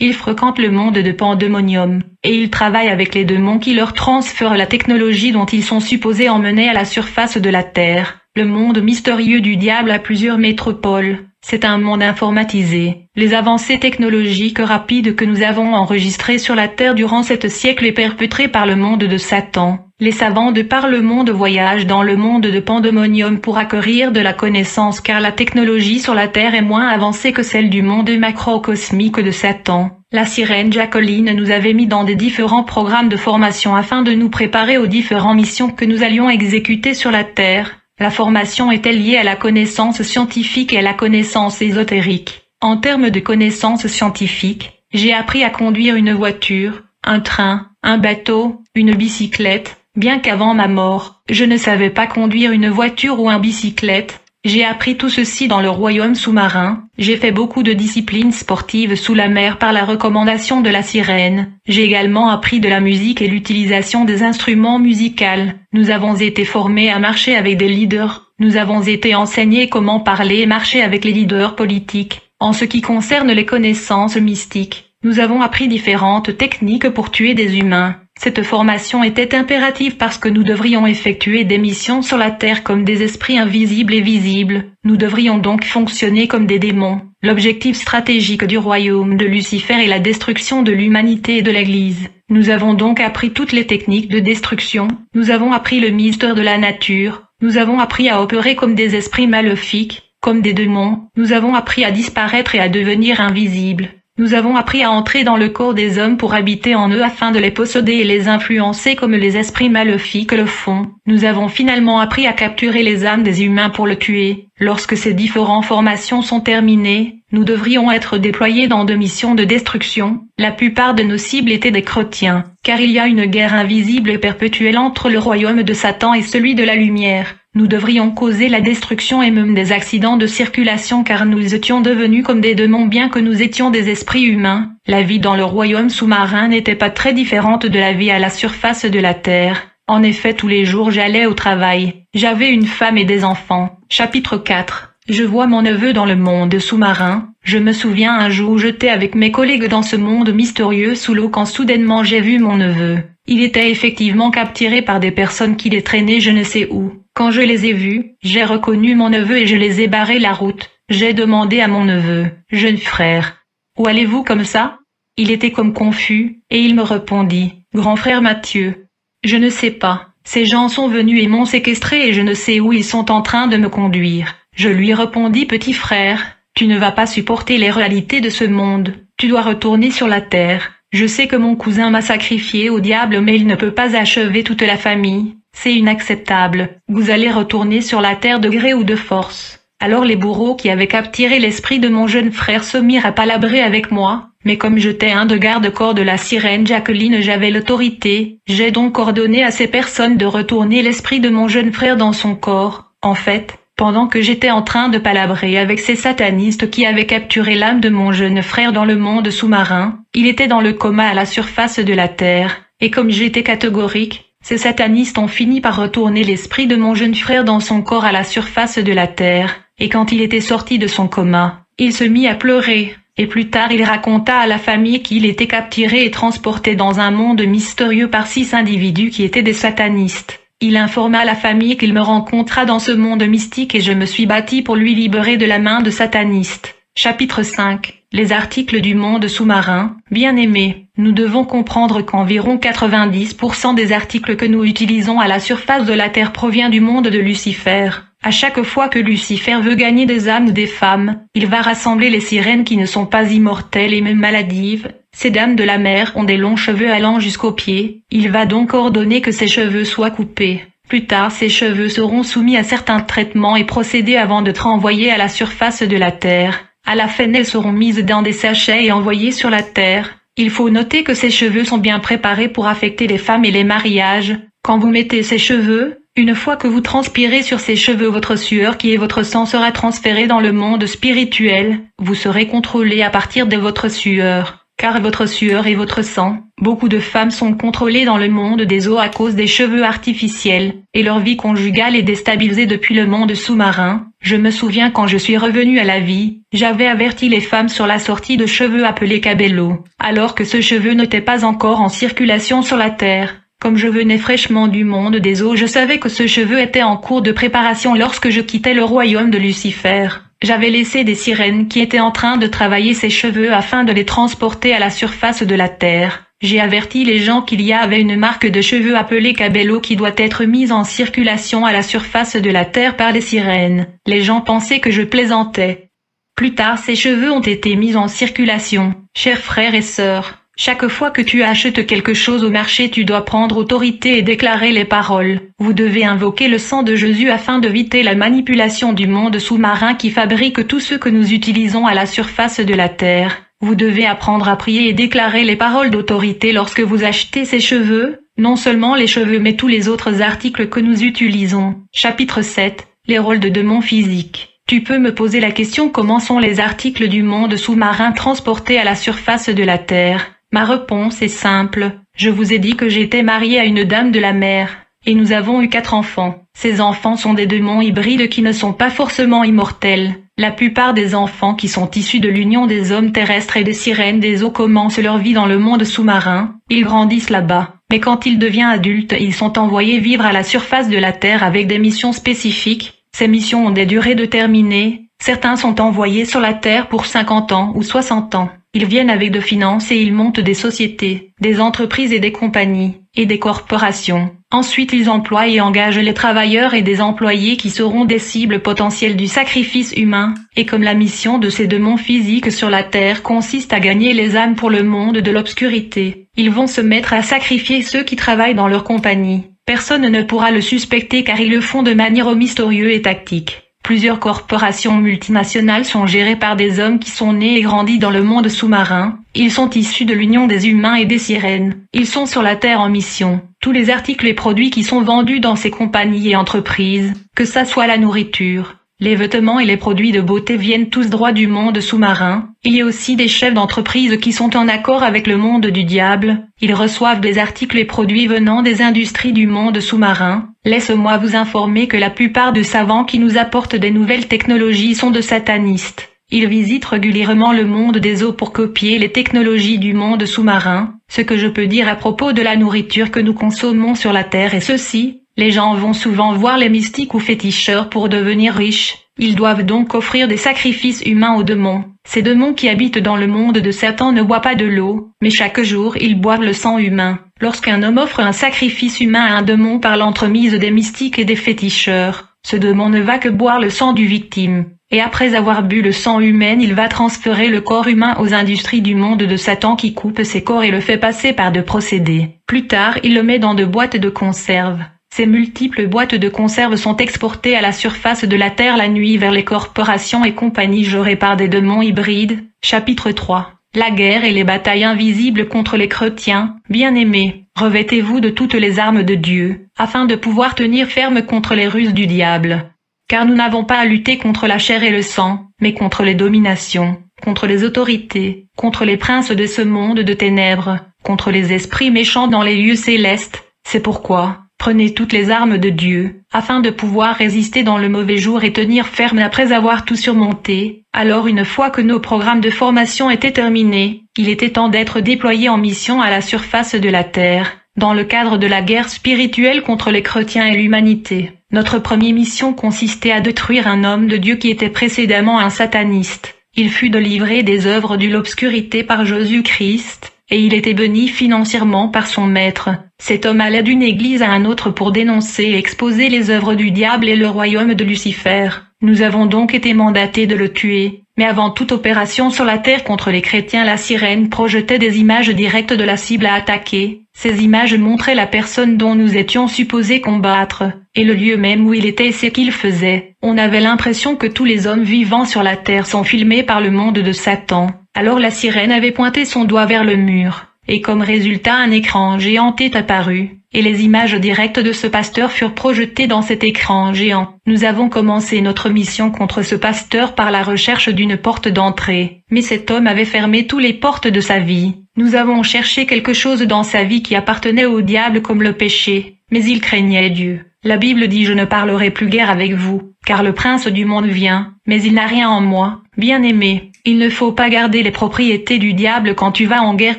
Ils fréquentent le monde de Pandémonium, et ils travaillent avec les démons qui leur transfèrent la technologie dont ils sont supposés emmener à la surface de la Terre. Le monde mystérieux du diable a plusieurs métropoles. C'est un monde informatisé. Les avancées technologiques rapides que nous avons enregistrées sur la Terre durant 7 siècles est perpétrées par le monde de Satan. Les savants de par le monde voyagent dans le monde de Pandémonium pour acquérir de la connaissance car la technologie sur la Terre est moins avancée que celle du monde macrocosmique de Satan. La sirène Jacqueline nous avait mis dans des différents programmes de formation afin de nous préparer aux différentes missions que nous allions exécuter sur la Terre. La formation était liée à la connaissance scientifique et à la connaissance ésotérique. En termes de connaissances scientifiques, j'ai appris à conduire une voiture, un train, un bateau, une bicyclette. Bien qu'avant ma mort, je ne savais pas conduire une voiture ou une bicyclette. J'ai appris tout ceci dans le royaume sous-marin. J'ai fait beaucoup de disciplines sportives sous la mer par la recommandation de la sirène. J'ai également appris de la musique et l'utilisation des instruments musicaux. Nous avons été formés à marcher avec des leaders. Nous avons été enseignés comment parler et marcher avec les leaders politiques. En ce qui concerne les connaissances mystiques, nous avons appris différentes techniques pour tuer des humains. Cette formation était impérative parce que nous devrions effectuer des missions sur la Terre comme des esprits invisibles et visibles. Nous devrions donc fonctionner comme des démons. L'objectif stratégique du royaume de Lucifer est la destruction de l'humanité et de l'Église. Nous avons donc appris toutes les techniques de destruction. Nous avons appris le mystère de la nature. Nous avons appris à opérer comme des esprits maléfiques, comme des démons. Nous avons appris à disparaître et à devenir invisibles. Nous avons appris à entrer dans le corps des hommes pour habiter en eux afin de les posséder et les influencer comme les esprits maléfiques le font. Nous avons finalement appris à capturer les âmes des humains pour le tuer. Lorsque ces différentes formations sont terminées, nous devrions être déployés dans des missions de destruction. La plupart de nos cibles étaient des chrétiens, car il y a une guerre invisible et perpétuelle entre le royaume de Satan et celui de la lumière. Nous devrions causer la destruction et même des accidents de circulation car nous étions devenus comme des démons bien que nous étions des esprits humains. La vie dans le royaume sous-marin n'était pas très différente de la vie à la surface de la Terre. En effet, tous les jours j'allais au travail. J'avais une femme et des enfants. Chapitre 4. Je vois mon neveu dans le monde sous-marin. Je me souviens un jour où j'étais avec mes collègues dans ce monde mystérieux sous l'eau quand soudainement j'ai vu mon neveu. Il était effectivement capturé par des personnes qui les traînaient je ne sais où. Quand je les ai vus, j'ai reconnu mon neveu et je les ai barré la route. J'ai demandé à mon neveu, « Jeune frère, où allez-vous comme ça ?» Il était comme confus, et il me répondit, « Grand frère Mathieu, je ne sais pas. Ces gens sont venus et m'ont séquestré et je ne sais où ils sont en train de me conduire. » Je lui répondis, « Petit frère, tu ne vas pas supporter les réalités de ce monde. Tu dois retourner sur la terre. Je sais que mon cousin m'a sacrifié au diable mais il ne peut pas achever toute la famille. C'est inacceptable. Vous allez retourner sur la terre de gré ou de force. » Alors les bourreaux qui avaient capturé l'esprit de mon jeune frère se mirent à palabrer avec moi, mais comme j'étais un de garde-corps de la sirène Jacqueline j'avais l'autorité, j'ai donc ordonné à ces personnes de retourner l'esprit de mon jeune frère dans son corps. En fait, pendant que j'étais en train de palabrer avec ces satanistes qui avaient capturé l'âme de mon jeune frère dans le monde sous-marin, il était dans le coma à la surface de la terre, et comme j'étais catégorique, ces satanistes ont fini par retourner l'esprit de mon jeune frère dans son corps à la surface de la terre, et quand il était sorti de son coma, il se mit à pleurer, et plus tard il raconta à la famille qu'il était capturé et transporté dans un monde mystérieux par 6 individus qui étaient des satanistes. Il informa la famille qu'il me rencontra dans ce monde mystique et je me suis bâti pour lui libérer de la main de satanistes. Chapitre 5. Les articles du monde sous-marin. Bien-aimés, nous devons comprendre qu'environ 90% des articles que nous utilisons à la surface de la Terre provient du monde de Lucifer. À chaque fois que Lucifer veut gagner des âmes ou des femmes, il va rassembler les sirènes qui ne sont pas immortelles et même maladives. Ces dames de la mer ont des longs cheveux allant jusqu'aux pieds. Il va donc ordonner que ces cheveux soient coupés. Plus tard, ces cheveux seront soumis à certains traitements et procédés avant d'être envoyés à la surface de la Terre. À la fin, elles seront mises dans des sachets et envoyées sur la Terre. Il faut noter que ces cheveux sont bien préparés pour affecter les femmes et les mariages. Quand vous mettez ces cheveux, une fois que vous transpirez sur ces cheveux, votre sueur qui est votre sang sera transférée dans le monde spirituel. Vous serez contrôlé à partir de votre sueur, car votre sueur est votre sang. Beaucoup de femmes sont contrôlées dans le monde des eaux à cause des cheveux artificiels, et leur vie conjugale est déstabilisée depuis le monde sous-marin. Je me souviens quand je suis revenue à la vie, j'avais averti les femmes sur la sortie de cheveux appelés cabello, alors que ce cheveu n'était pas encore en circulation sur la Terre. Comme je venais fraîchement du monde des eaux, je savais que ce cheveu était en cours de préparation lorsque je quittais le royaume de Lucifer. J'avais laissé des sirènes qui étaient en train de travailler ces cheveux afin de les transporter à la surface de la Terre. J'ai averti les gens qu'il y avait une marque de cheveux appelée cabello qui doit être mise en circulation à la surface de la Terre par les sirènes. Les gens pensaient que je plaisantais. Plus tard, ces cheveux ont été mis en circulation. Chers frères et sœurs, chaque fois que tu achètes quelque chose au marché, tu dois prendre autorité et déclarer les paroles. Vous devez invoquer le sang de Jésus afin d'éviter la manipulation du monde sous-marin qui fabrique tout ce que nous utilisons à la surface de la Terre. Vous devez apprendre à prier et déclarer les paroles d'autorité lorsque vous achetez ces cheveux, non seulement les cheveux mais tous les autres articles que nous utilisons. Chapitre 7. Les rôles de démons physiques. Tu peux me poser la question: comment sont les articles du monde sous-marin transportés à la surface de la Terre? Ma réponse est simple. Je vous ai dit que j'étais mariée à une dame de la mer, et nous avons eu 4 enfants. Ces enfants sont des démons hybrides qui ne sont pas forcément immortels. La plupart des enfants qui sont issus de l'union des hommes terrestres et des sirènes des eaux commencent leur vie dans le monde sous-marin. Ils grandissent là-bas. Mais quand ils deviennent adultes, ils sont envoyés vivre à la surface de la Terre avec des missions spécifiques. Ces missions ont des durées déterminées. Certains sont envoyés sur la Terre pour 50 ans ou 60 ans. Ils viennent avec de finances et ils montent des sociétés, des entreprises et des compagnies, et des corporations. Ensuite ils emploient et engagent les travailleurs et des employés qui seront des cibles potentielles du sacrifice humain. Et comme la mission de ces démons physiques sur la Terre consiste à gagner les âmes pour le monde de l'obscurité, ils vont se mettre à sacrifier ceux qui travaillent dans leur compagnie. Personne ne pourra le suspecter car ils le font de manière mystérieuse et tactique. Plusieurs corporations multinationales sont gérées par des hommes qui sont nés et grandis dans le monde sous-marin. Ils sont issus de l'union des humains et des sirènes. Ils sont sur la Terre en mission. Tous les articles et produits qui sont vendus dans ces compagnies et entreprises, que ça soit la nourriture, les vêtements et les produits de beauté, viennent tous droit du monde sous-marin. Il y a aussi des chefs d'entreprise qui sont en accord avec le monde du diable. Ils reçoivent des articles et produits venant des industries du monde sous-marin. Laisse-moi vous informer que la plupart des savants qui nous apportent des nouvelles technologies sont de satanistes. Ils visitent régulièrement le monde des eaux pour copier les technologies du monde sous-marin. Ce que je peux dire à propos de la nourriture que nous consommons sur la Terre est ceci. Les gens vont souvent voir les mystiques ou féticheurs pour devenir riches. Ils doivent donc offrir des sacrifices humains aux démons. Ces démons qui habitent dans le monde de Satan ne boivent pas de l'eau, mais chaque jour ils boivent le sang humain. Lorsqu'un homme offre un sacrifice humain à un démon par l'entremise des mystiques et des féticheurs, ce démon ne va que boire le sang du victime. Et après avoir bu le sang humain, il va transférer le corps humain aux industries du monde de Satan qui coupent ses corps et le fait passer par de procédés. Plus tard, il le met dans de boîtes de conserve. Ces multiples boîtes de conserve sont exportées à la surface de la Terre la nuit vers les corporations et compagnies gérées par des démons hybrides. Chapitre 3. La guerre et les batailles invisibles contre les chrétiens. Bien-aimés, revêtez-vous de toutes les armes de Dieu, afin de pouvoir tenir ferme contre les ruses du diable. Car nous n'avons pas à lutter contre la chair et le sang, mais contre les dominations, contre les autorités, contre les princes de ce monde de ténèbres, contre les esprits méchants dans les lieux célestes. C'est pourquoi, prenez toutes les armes de Dieu, afin de pouvoir résister dans le mauvais jour et tenir ferme après avoir tout surmonté. Alors une fois que nos programmes de formation étaient terminés, il était temps d'être déployés en mission à la surface de la Terre, dans le cadre de la guerre spirituelle contre les chrétiens et l'humanité. Notre première mission consistait à détruire un homme de Dieu qui était précédemment un sataniste. Il fut délivré des œuvres de l'obscurité par Jésus-Christ, et il était béni financièrement par son maître. Cet homme allait d'une église à un autre pour dénoncer et exposer les œuvres du diable et le royaume de Lucifer. Nous avons donc été mandatés de le tuer. Mais avant toute opération sur la terre contre les chrétiens, la sirène projetait des images directes de la cible à attaquer. Ces images montraient la personne dont nous étions supposés combattre, et le lieu même où il était et ce qu'il faisait. On avait l'impression que tous les hommes vivants sur la terre sont filmés par le monde de Satan. Alors la sirène avait pointé son doigt vers le mur. et comme résultat un écran géant est apparu, et les images directes de ce pasteur furent projetées dans cet écran géant. Nous avons commencé notre mission contre ce pasteur par la recherche d'une porte d'entrée, mais cet homme avait fermé toutes les portes de sa vie. Nous avons cherché quelque chose dans sa vie qui appartenait au diable comme le péché, mais il craignait Dieu. La Bible dit « Je ne parlerai plus guère avec vous, car le prince du monde vient, mais il n'a rien en moi. » Bien-aimé, il ne faut pas garder les propriétés du diable quand tu vas en guerre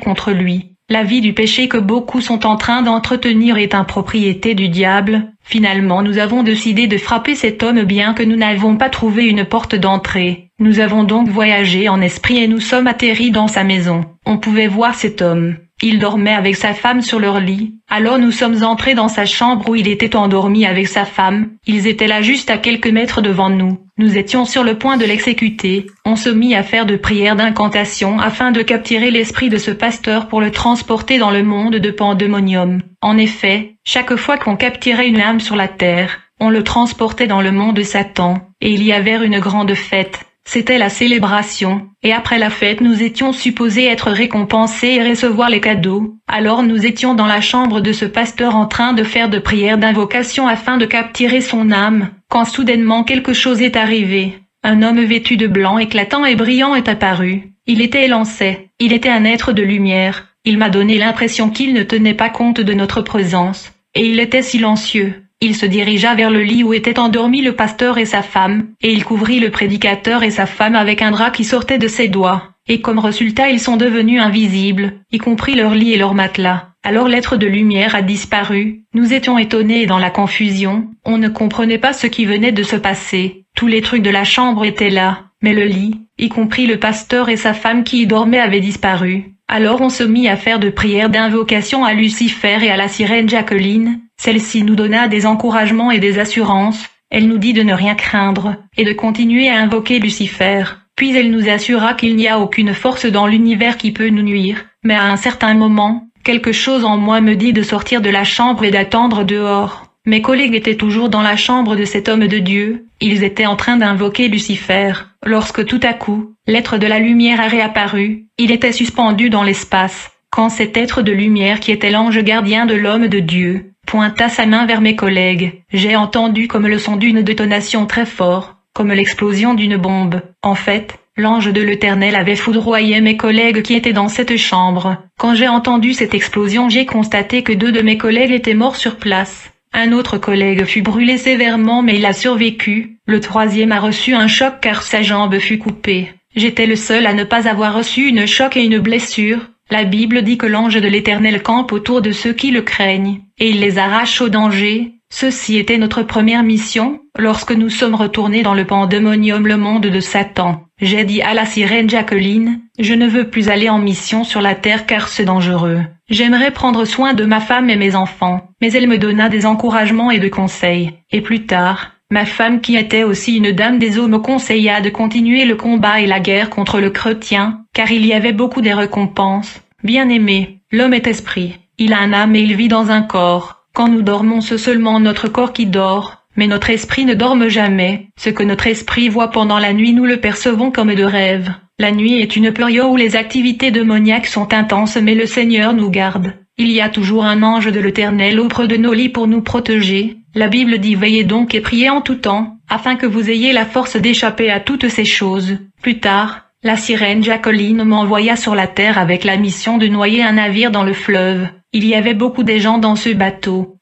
contre lui. La vie du péché que beaucoup sont en train d'entretenir est une propriété du diable. Finalement, nous avons décidé de frapper cet homme bien que nous n'avons pas trouvé une porte d'entrée. Nous avons donc voyagé en esprit et nous sommes atterris dans sa maison. On pouvait voir cet homme. Il dormait avec sa femme sur leur lit. Alors nous sommes entrés dans sa chambre où il était endormi avec sa femme. Ils étaient là juste à quelques mètres devant nous. Nous étions sur le point de l'exécuter. On se mit à faire de prières d'incantation afin de capturer l'esprit de ce pasteur pour le transporter dans le monde de pandémonium. En effet, chaque fois qu'on capturait une âme sur la terre, on le transportait dans le monde de Satan, et il y avait une grande fête. C'était la célébration, et après la fête nous étions supposés être récompensés et recevoir les cadeaux. Alors nous étions dans la chambre de ce pasteur en train de faire de prières d'invocation afin de capturer son âme, quand soudainement quelque chose est arrivé. Un homme vêtu de blanc éclatant et brillant est apparu. Il était élancé, il était un être de lumière. Il m'a donné l'impression qu'il ne tenait pas compte de notre présence, et il était silencieux. Il se dirigea vers le lit où étaient endormis le pasteur et sa femme, et il couvrit le prédicateur et sa femme avec un drap qui sortait de ses doigts. Et comme résultat ils sont devenus invisibles, y compris leur lit et leur matelas. Alors l'être de lumière a disparu. Nous étions étonnés et dans la confusion. On ne comprenait pas ce qui venait de se passer. Tous les trucs de la chambre étaient là, mais le lit, y compris le pasteur et sa femme qui y dormaient, avaient disparu. Alors on se mit à faire de prières d'invocation à Lucifer et à la sirène Jacqueline. Celle-ci nous donna des encouragements et des assurances. Elle nous dit de ne rien craindre, et de continuer à invoquer Lucifer. Puis elle nous assura qu'il n'y a aucune force dans l'univers qui peut nous nuire. Mais à un certain moment, quelque chose en moi me dit de sortir de la chambre et d'attendre dehors. Mes collègues étaient toujours dans la chambre de cet homme de Dieu. Ils étaient en train d'invoquer Lucifer, lorsque tout à coup, l'être de la lumière a réapparu. Il était suspendu dans l'espace. Quand cet être de lumière qui était l'ange gardien de l'homme de Dieu pointa sa main vers mes collègues, j'ai entendu comme le son d'une détonation très fort, comme l'explosion d'une bombe. En fait, l'ange de l'Éternel avait foudroyé mes collègues qui étaient dans cette chambre. Quand j'ai entendu cette explosion, j'ai constaté que 2 de mes collègues étaient morts sur place. Un autre collègue fut brûlé sévèrement mais il a survécu. Le 3e a reçu un choc car sa jambe fut coupée. J'étais le seul à ne pas avoir reçu une choc et une blessure. La Bible dit que l'ange de l'Éternel campe autour de ceux qui le craignent, et il les arrache au danger. Ceci était notre première mission, lorsque nous sommes retournés dans le pandémonium, le monde de Satan. J'ai dit à la sirène Jacqueline, je ne veux plus aller en mission sur la terre car c'est dangereux. J'aimerais prendre soin de ma femme et mes enfants, mais elle me donna des encouragements et de conseils. Et plus tard, ma femme qui était aussi une dame des eaux me conseilla de continuer le combat et la guerre contre le chrétien, car il y avait beaucoup de récompenses. Bien-aimé, l'homme est esprit, il a un âme et il vit dans un corps. Quand nous dormons, c'est seulement notre corps qui dort, mais notre esprit ne dorme jamais. Ce que notre esprit voit pendant la nuit, nous le percevons comme de rêves. La nuit est une période où les activités démoniaques sont intenses, mais le Seigneur nous garde. Il y a toujours un ange de l'Éternel auprès de nos lits pour nous protéger. La Bible dit veillez donc et priez en tout temps, afin que vous ayez la force d'échapper à toutes ces choses. Plus tard, la sirène Jacqueline m'envoya sur la terre avec la mission de noyer un navire dans le fleuve. Il y avait beaucoup de gens dans ce bateau.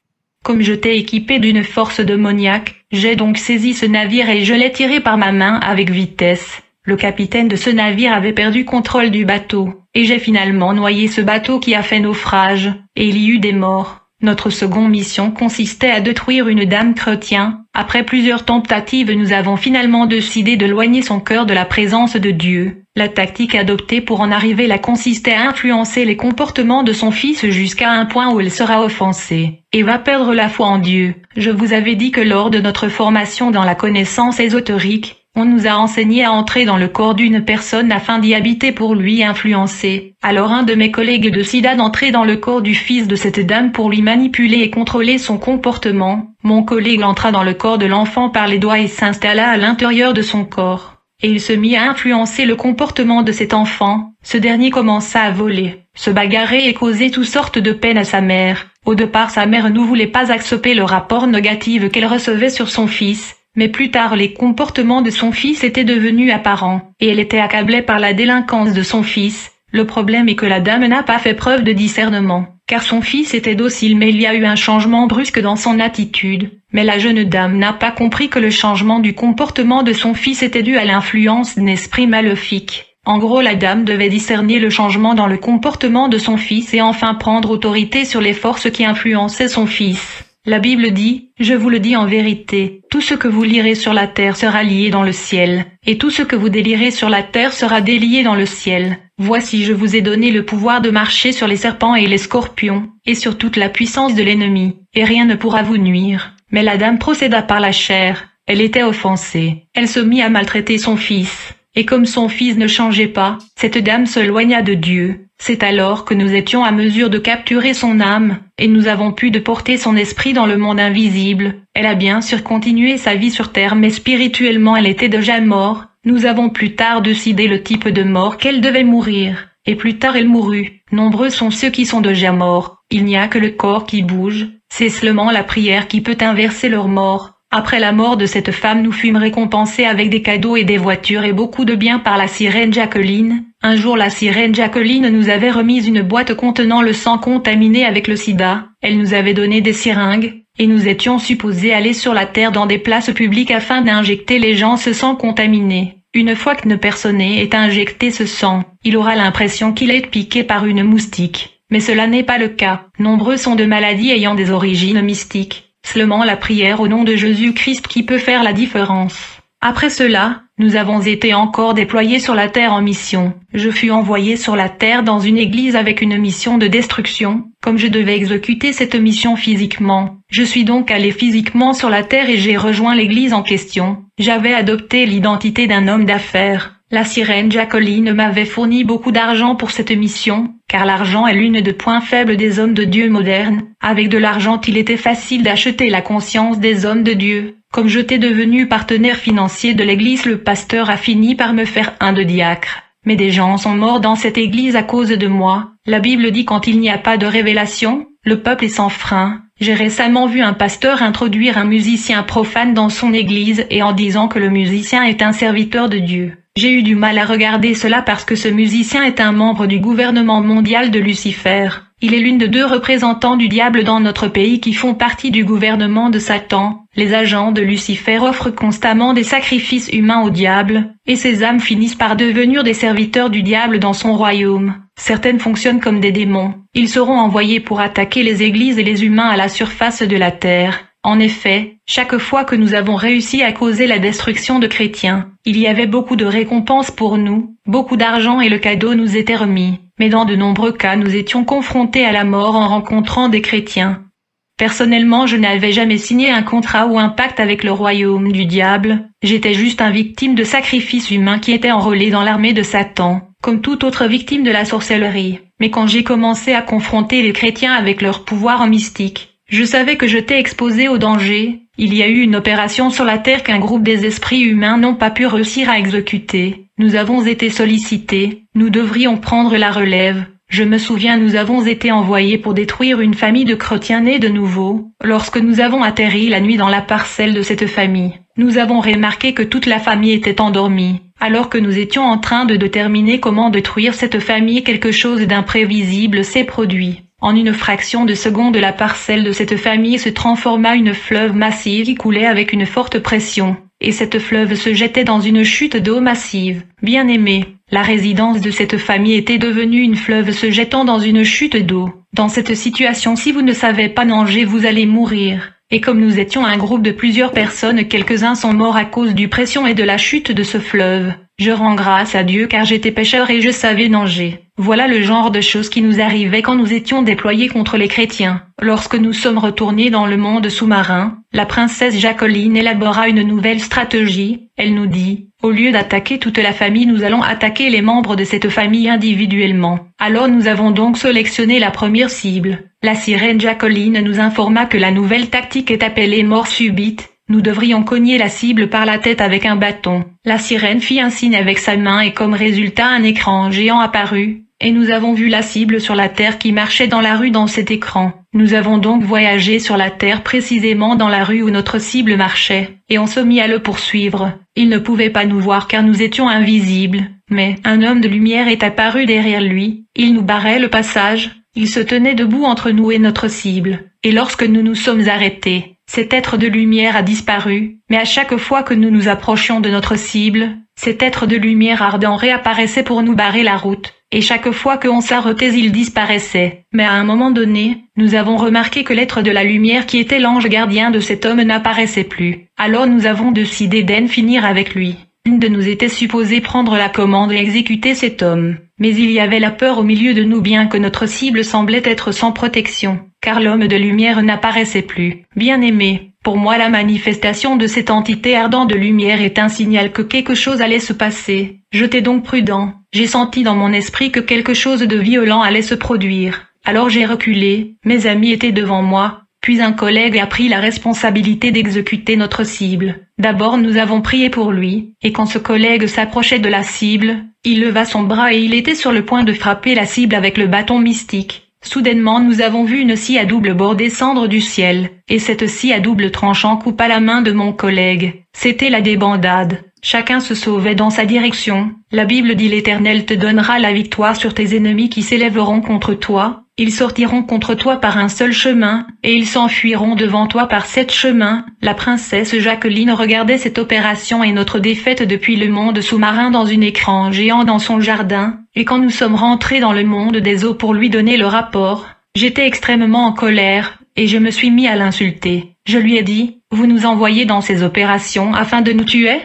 Comme j'étais équipé d'une force démoniaque, j'ai donc saisi ce navire et je l'ai tiré par ma main avec vitesse. Le capitaine de ce navire avait perdu contrôle du bateau, et j'ai finalement noyé ce bateau qui a fait naufrage, et il y eut des morts. Notre seconde mission consistait à détruire une dame chrétienne. Après plusieurs tentatives, nous avons finalement décidé de éloigner son cœur de la présence de Dieu. La tactique adoptée pour en arriver là consistait à influencer les comportements de son fils jusqu'à un point où elle sera offensée et va perdre la foi en Dieu. Je vous avais dit que lors de notre formation dans la connaissance ésotérique, on nous a enseigné à entrer dans le corps d'une personne afin d'y habiter pour lui influencer. Alors un de mes collègues décida d'entrer dans le corps du fils de cette dame pour lui manipuler et contrôler son comportement. Mon collègue entra dans le corps de l'enfant par les doigts et s'installa à l'intérieur de son corps. et il se mit à influencer le comportement de cet enfant. Ce dernier commença à voler, se bagarrer et causer toutes sortes de peines à sa mère. Au départ, sa mère ne voulait pas accepter le rapport négatif qu'elle recevait sur son fils, mais plus tard les comportements de son fils étaient devenus apparents, et elle était accablée par la délinquance de son fils. Le problème est que la dame n'a pas fait preuve de discernement, car son fils était docile, mais il y a eu un changement brusque dans son attitude. Mais la jeune dame n'a pas compris que le changement du comportement de son fils était dû à l'influence d'un esprit maléfique. En gros, la dame devait discerner le changement dans le comportement de son fils et enfin prendre autorité sur les forces qui influençaient son fils. La Bible dit, « Je vous le dis en vérité, tout ce que vous lirez sur la terre sera lié dans le ciel, et tout ce que vous délirez sur la terre sera délié dans le ciel. Voici je vous ai donné le pouvoir de marcher sur les serpents et les scorpions, et sur toute la puissance de l'ennemi, et rien ne pourra vous nuire. » Mais la dame procéda par la chair, elle était offensée, elle se mit à maltraiter son fils. Et comme son fils ne changeait pas, cette dame s'éloigna de Dieu. C'est alors que nous étions à mesure de capturer son âme, et nous avons pu de porter son esprit dans le monde invisible. Elle a bien sûr continué sa vie sur terre, mais spirituellement elle était déjà morte. Nous avons plus tard décidé le type de mort qu'elle devait mourir, et plus tard elle mourut. Nombreux sont ceux qui sont déjà morts. Il n'y a que le corps qui bouge, c'est seulement la prière qui peut inverser leur mort. Après la mort de cette femme, nous fûmes récompensés avec des cadeaux et des voitures et beaucoup de biens par la sirène Jacqueline. Un jour, la sirène Jacqueline nous avait remis une boîte contenant le sang contaminé avec le sida. Elle nous avait donné des seringues, et nous étions supposés aller sur la terre dans des places publiques afin d'injecter les gens ce sang contaminé. Une fois qu'une personne ait injecté ce sang, il aura l'impression qu'il est piqué par une moustique. Mais cela n'est pas le cas. Nombreux sont de maladies ayant des origines mystiques. Seulement la prière au nom de Jésus-Christ qui peut faire la différence. Après cela, nous avons été encore déployés sur la terre en mission. Je fus envoyé sur la terre dans une église avec une mission de destruction. Comme je devais exécuter cette mission physiquement, je suis donc allé physiquement sur la terre et j'ai rejoint l'église en question. J'avais adopté l'identité d'un homme d'affaires. La sirène Jacqueline m'avait fourni beaucoup d'argent pour cette mission, car l'argent est l'une des points faibles des hommes de Dieu modernes. Avec de l'argent, il était facile d'acheter la conscience des hommes de Dieu. Comme j'étais devenu partenaire financier de l'église, le pasteur a fini par me faire un de diacre. Mais des gens sont morts dans cette église à cause de moi. La Bible dit quand il n'y a pas de révélation, le peuple est sans frein. J'ai récemment vu un pasteur introduire un musicien profane dans son église et en disant que le musicien est un serviteur de Dieu. J'ai eu du mal à regarder cela parce que ce musicien est un membre du gouvernement mondial de Lucifer. Il est l'une de 2 représentants du diable dans notre pays qui font partie du gouvernement de Satan. Les agents de Lucifer offrent constamment des sacrifices humains au diable, et ces âmes finissent par devenir des serviteurs du diable dans son royaume. Certaines fonctionnent comme des démons. Ils seront envoyés pour attaquer les églises et les humains à la surface de la terre. En effet, chaque fois que nous avons réussi à causer la destruction de chrétiens, il y avait beaucoup de récompenses pour nous, beaucoup d'argent et le cadeau nous était remis. Mais dans de nombreux cas, nous étions confrontés à la mort en rencontrant des chrétiens. Personnellement, je n'avais jamais signé un contrat ou un pacte avec le royaume du diable. J'étais juste une victime de sacrifices humains qui était enrôlée dans l'armée de Satan, comme toute autre victime de la sorcellerie. Mais quand j'ai commencé à confronter les chrétiens avec leur pouvoir mystique, je savais que j'étais exposé au danger. Il y a eu une opération sur la terre qu'un groupe des esprits humains n'ont pas pu réussir à exécuter. Nous avons été sollicités. Nous devrions prendre la relève. Je me souviens, nous avons été envoyés pour détruire une famille de chrétiens nés de nouveau. Lorsque nous avons atterri la nuit dans la parcelle de cette famille, nous avons remarqué que toute la famille était endormie. Alors que nous étions en train de déterminer comment détruire cette famille, quelque chose d'imprévisible s'est produit. En une fraction de seconde, la parcelle de cette famille se transforma en une fleuve massive qui coulait avec une forte pression. Et cette fleuve se jetait dans une chute d'eau massive. Bien aimé, la résidence de cette famille était devenue une fleuve se jetant dans une chute d'eau. Dans cette situation, si vous ne savez pas nager, vous allez mourir. Et comme nous étions un groupe de plusieurs personnes, quelques-uns sont morts à cause du pression et de la chute de ce fleuve. Je rends grâce à Dieu car j'étais pécheur et je savais nager. Voilà le genre de choses qui nous arrivaient quand nous étions déployés contre les chrétiens. Lorsque nous sommes retournés dans le monde sous-marin, la princesse Jacqueline élabora une nouvelle stratégie. Elle nous dit, au lieu d'attaquer toute la famille, nous allons attaquer les membres de cette famille individuellement. Alors nous avons donc sélectionné la première cible. La sirène Jacqueline nous informa que la nouvelle tactique est appelée mort subite. Nous devrions cogner la cible par la tête avec un bâton. La sirène fit un signe avec sa main et comme résultat un écran géant apparut, et nous avons vu la cible sur la terre qui marchait dans la rue dans cet écran. Nous avons donc voyagé sur la terre précisément dans la rue où notre cible marchait, et on se mit à le poursuivre. Il ne pouvait pas nous voir car nous étions invisibles, mais un homme de lumière est apparu derrière lui, il nous barrait le passage, il se tenait debout entre nous et notre cible, et lorsque nous nous sommes arrêtés, cet être de lumière a disparu, mais à chaque fois que nous nous approchions de notre cible, cet être de lumière ardent réapparaissait pour nous barrer la route, et chaque fois qu'on s'arrêtait il disparaissait. Mais à un moment donné, nous avons remarqué que l'être de la lumière qui était l'ange gardien de cet homme n'apparaissait plus. Alors nous avons décidé d'en finir avec lui. Une de nous était supposée prendre la commande et exécuter cet homme. Mais il y avait la peur au milieu de nous bien que notre cible semblait être sans protection, car l'homme de lumière n'apparaissait plus. Bien-aimé, pour moi la manifestation de cette entité ardente de lumière est un signal que quelque chose allait se passer. J'étais donc prudent. J'ai senti dans mon esprit que quelque chose de violent allait se produire. Alors j'ai reculé, mes amis étaient devant moi, puis un collègue a pris la responsabilité d'exécuter notre cible. D'abord nous avons prié pour lui, et quand ce collègue s'approchait de la cible, il leva son bras et il était sur le point de frapper la cible avec le bâton mystique. Soudainement nous avons vu une scie à double bord descendre du ciel, et cette scie à double tranchant coupa la main de mon collègue. C'était la débandade. Chacun se sauvait dans sa direction. La Bible dit l'Éternel te donnera la victoire sur tes ennemis qui s'élèveront contre toi. Ils sortiront contre toi par un seul chemin, et ils s'enfuiront devant toi par 7 chemins. La princesse Jacqueline regardait cette opération et notre défaite depuis le monde sous-marin dans un écran géant dans son jardin, et quand nous sommes rentrés dans le monde des eaux pour lui donner le rapport, j'étais extrêmement en colère, et je me suis mis à l'insulter. Je lui ai dit, vous nous envoyez dans ces opérations afin de nous tuer?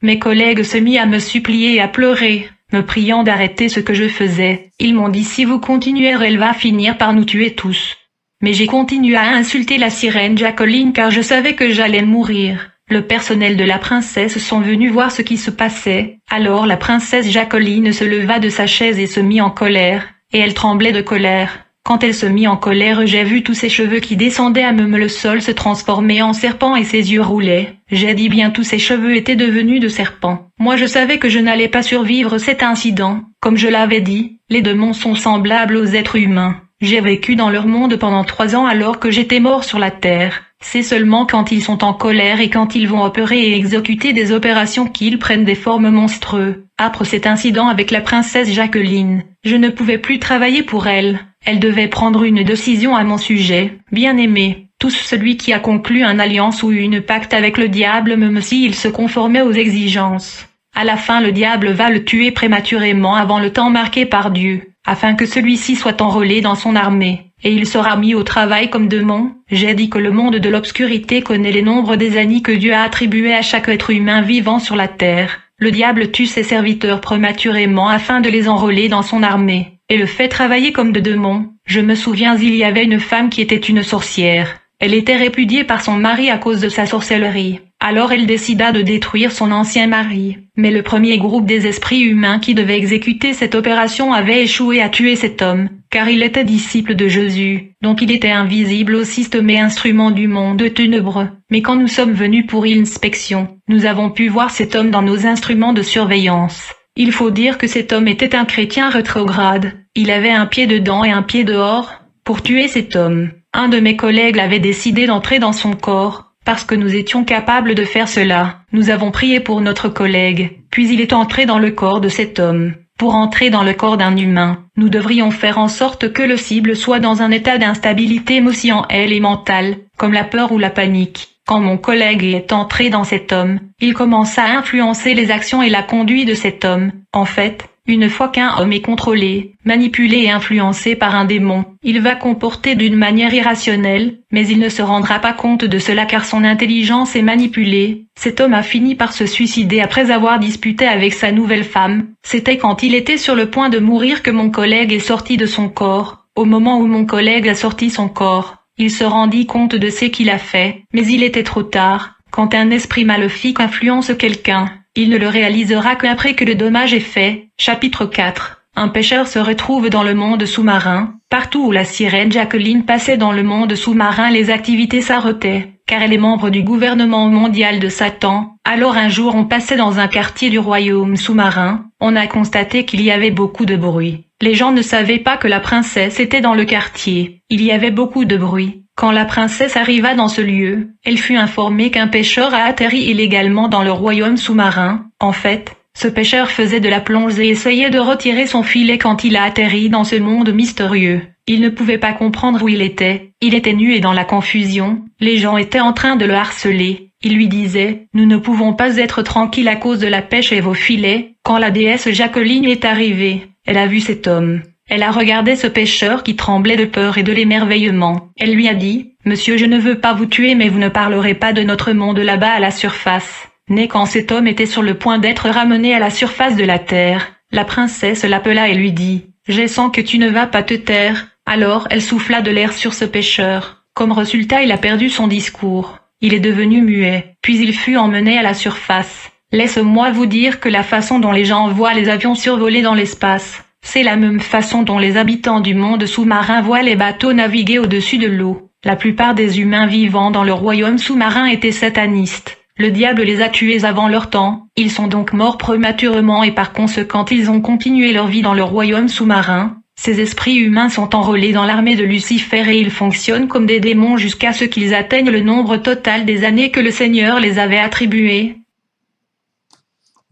Mes collègues se mirent à me supplier et à pleurer, me priant d'arrêter ce que je faisais. Ils m'ont dit si vous continuez elle va finir par nous tuer tous. Mais j'ai continué à insulter la sirène Jacqueline car je savais que j'allais mourir. Le personnel de la princesse sont venus voir ce qui se passait. Alors la princesse Jacqueline se leva de sa chaise et se mit en colère, et elle tremblait de colère. Quand elle se mit en colère, j'ai vu tous ses cheveux qui descendaient à même le sol se transformer en serpent et ses yeux roulaient. J'ai dit bien tous ses cheveux étaient devenus de serpents. Moi je savais que je n'allais pas survivre cet incident. Comme je l'avais dit, les démons sont semblables aux êtres humains. J'ai vécu dans leur monde pendant 3 ans alors que j'étais mort sur la terre. C'est seulement quand ils sont en colère et quand ils vont opérer et exécuter des opérations qu'ils prennent des formes monstrueuses. Après cet incident avec la princesse Jacqueline, je ne pouvais plus travailler pour elle. Elle devait prendre une décision à mon sujet. Bien-aimé, tout celui qui a conclu un alliance ou une pacte avec le diable même s'il se conformait aux exigences. À la fin le diable va le tuer prématurément avant le temps marqué par Dieu, afin que celui-ci soit enrôlé dans son armée. Et il sera mis au travail comme démon. J'ai dit que le monde de l'obscurité connaît les nombres des années que Dieu a attribués à chaque être humain vivant sur la terre. Le diable tue ses serviteurs prématurément afin de les enrôler dans son armée, et le fait travailler comme de démons. Je me souviens il y avait une femme qui était une sorcière. Elle était répudiée par son mari à cause de sa sorcellerie. Alors elle décida de détruire son ancien mari. Mais le premier groupe des esprits humains qui devait exécuter cette opération avait échoué à tuer cet homme, car il était disciple de Jésus, donc il était invisible au système et instrument du monde ténébreux. Mais quand nous sommes venus pour l'inspection, nous avons pu voir cet homme dans nos instruments de surveillance. Il faut dire que cet homme était un chrétien rétrograde. Il avait un pied dedans et un pied dehors. Pour tuer cet homme, un de mes collègues avait décidé d'entrer dans son corps. Parce que nous étions capables de faire cela, nous avons prié pour notre collègue, puis il est entré dans le corps de cet homme. Pour entrer dans le corps d'un humain, nous devrions faire en sorte que le cible soit dans un état d'instabilité émotionnelle et mentale, comme la peur ou la panique. Quand mon collègue est entré dans cet homme, il commença à influencer les actions et la conduite de cet homme. En fait, une fois qu'un homme est contrôlé, manipulé et influencé par un démon, il va comporter d'une manière irrationnelle, mais il ne se rendra pas compte de cela car son intelligence est manipulée. Cet homme a fini par se suicider après avoir disputé avec sa nouvelle femme. C'était quand il était sur le point de mourir que mon collègue est sorti de son corps. Au moment où mon collègue a sorti son corps, il se rendit compte de ce qu'il a fait, mais il était trop tard. Quand un esprit maléfique influence quelqu'un, il ne le réalisera qu'après que le dommage est fait. Chapitre 4. Un pêcheur se retrouve dans le monde sous-marin. Partout où la sirène Jacqueline passait dans le monde sous-marin, les activités s'arrêtaient. car elle est membre du gouvernement mondial de Satan. Alors un jour on passait dans un quartier du royaume sous-marin, on a constaté qu'il y avait beaucoup de bruit. Les gens ne savaient pas que la princesse était dans le quartier. Il y avait beaucoup de bruit. Quand la princesse arriva dans ce lieu, elle fut informée qu'un pêcheur a atterri illégalement dans le royaume sous-marin. En fait, ce pêcheur faisait de la plongée et essayait de retirer son filet quand il a atterri dans ce monde mystérieux. Il ne pouvait pas comprendre où il était nu et dans la confusion, les gens étaient en train de le harceler. Ils lui disaient « Nous ne pouvons pas être tranquilles à cause de la pêche et vos filets ». Quand la déesse Jacqueline est arrivée, elle a vu cet homme. Elle a regardé ce pêcheur qui tremblait de peur et de l'émerveillement. Elle lui a dit « Monsieur, je ne veux pas vous tuer mais vous ne parlerez pas de notre monde là-bas à la surface ». Né quand cet homme était sur le point d'être ramené à la surface de la terre, la princesse l'appela et lui dit « Je sens que tu ne vas pas te taire ». Alors elle souffla de l'air sur ce pêcheur. Comme résultat, il a perdu son discours. Il est devenu muet, puis il fut emmené à la surface. Laisse-moi vous dire que la façon dont les gens voient les avions survoler dans l'espace, c'est la même façon dont les habitants du monde sous-marin voient les bateaux naviguer au-dessus de l'eau. La plupart des humains vivant dans le royaume sous-marin étaient satanistes. Le diable les a tués avant leur temps, ils sont donc morts prématurément et par conséquent ils ont continué leur vie dans le royaume sous-marin. Ces esprits humains sont enrôlés dans l'armée de Lucifer et ils fonctionnent comme des démons jusqu'à ce qu'ils atteignent le nombre total des années que le Seigneur les avait attribuées.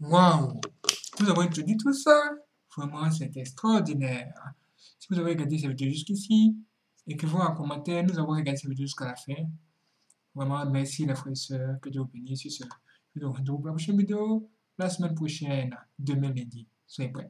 Waouh! Nous avons étudié tout ça. Vraiment, c'est extraordinaire. Si vous avez regardé cette vidéo jusqu'ici, écrivez en commentaire, nous avons regardé cette vidéo jusqu'à la fin. Vraiment, merci les frères et sœurs, que Dieu vous bénisse sur ce. Je vous retrouve pour la prochaine vidéo, la semaine prochaine, demain lundi. Soyez prêts.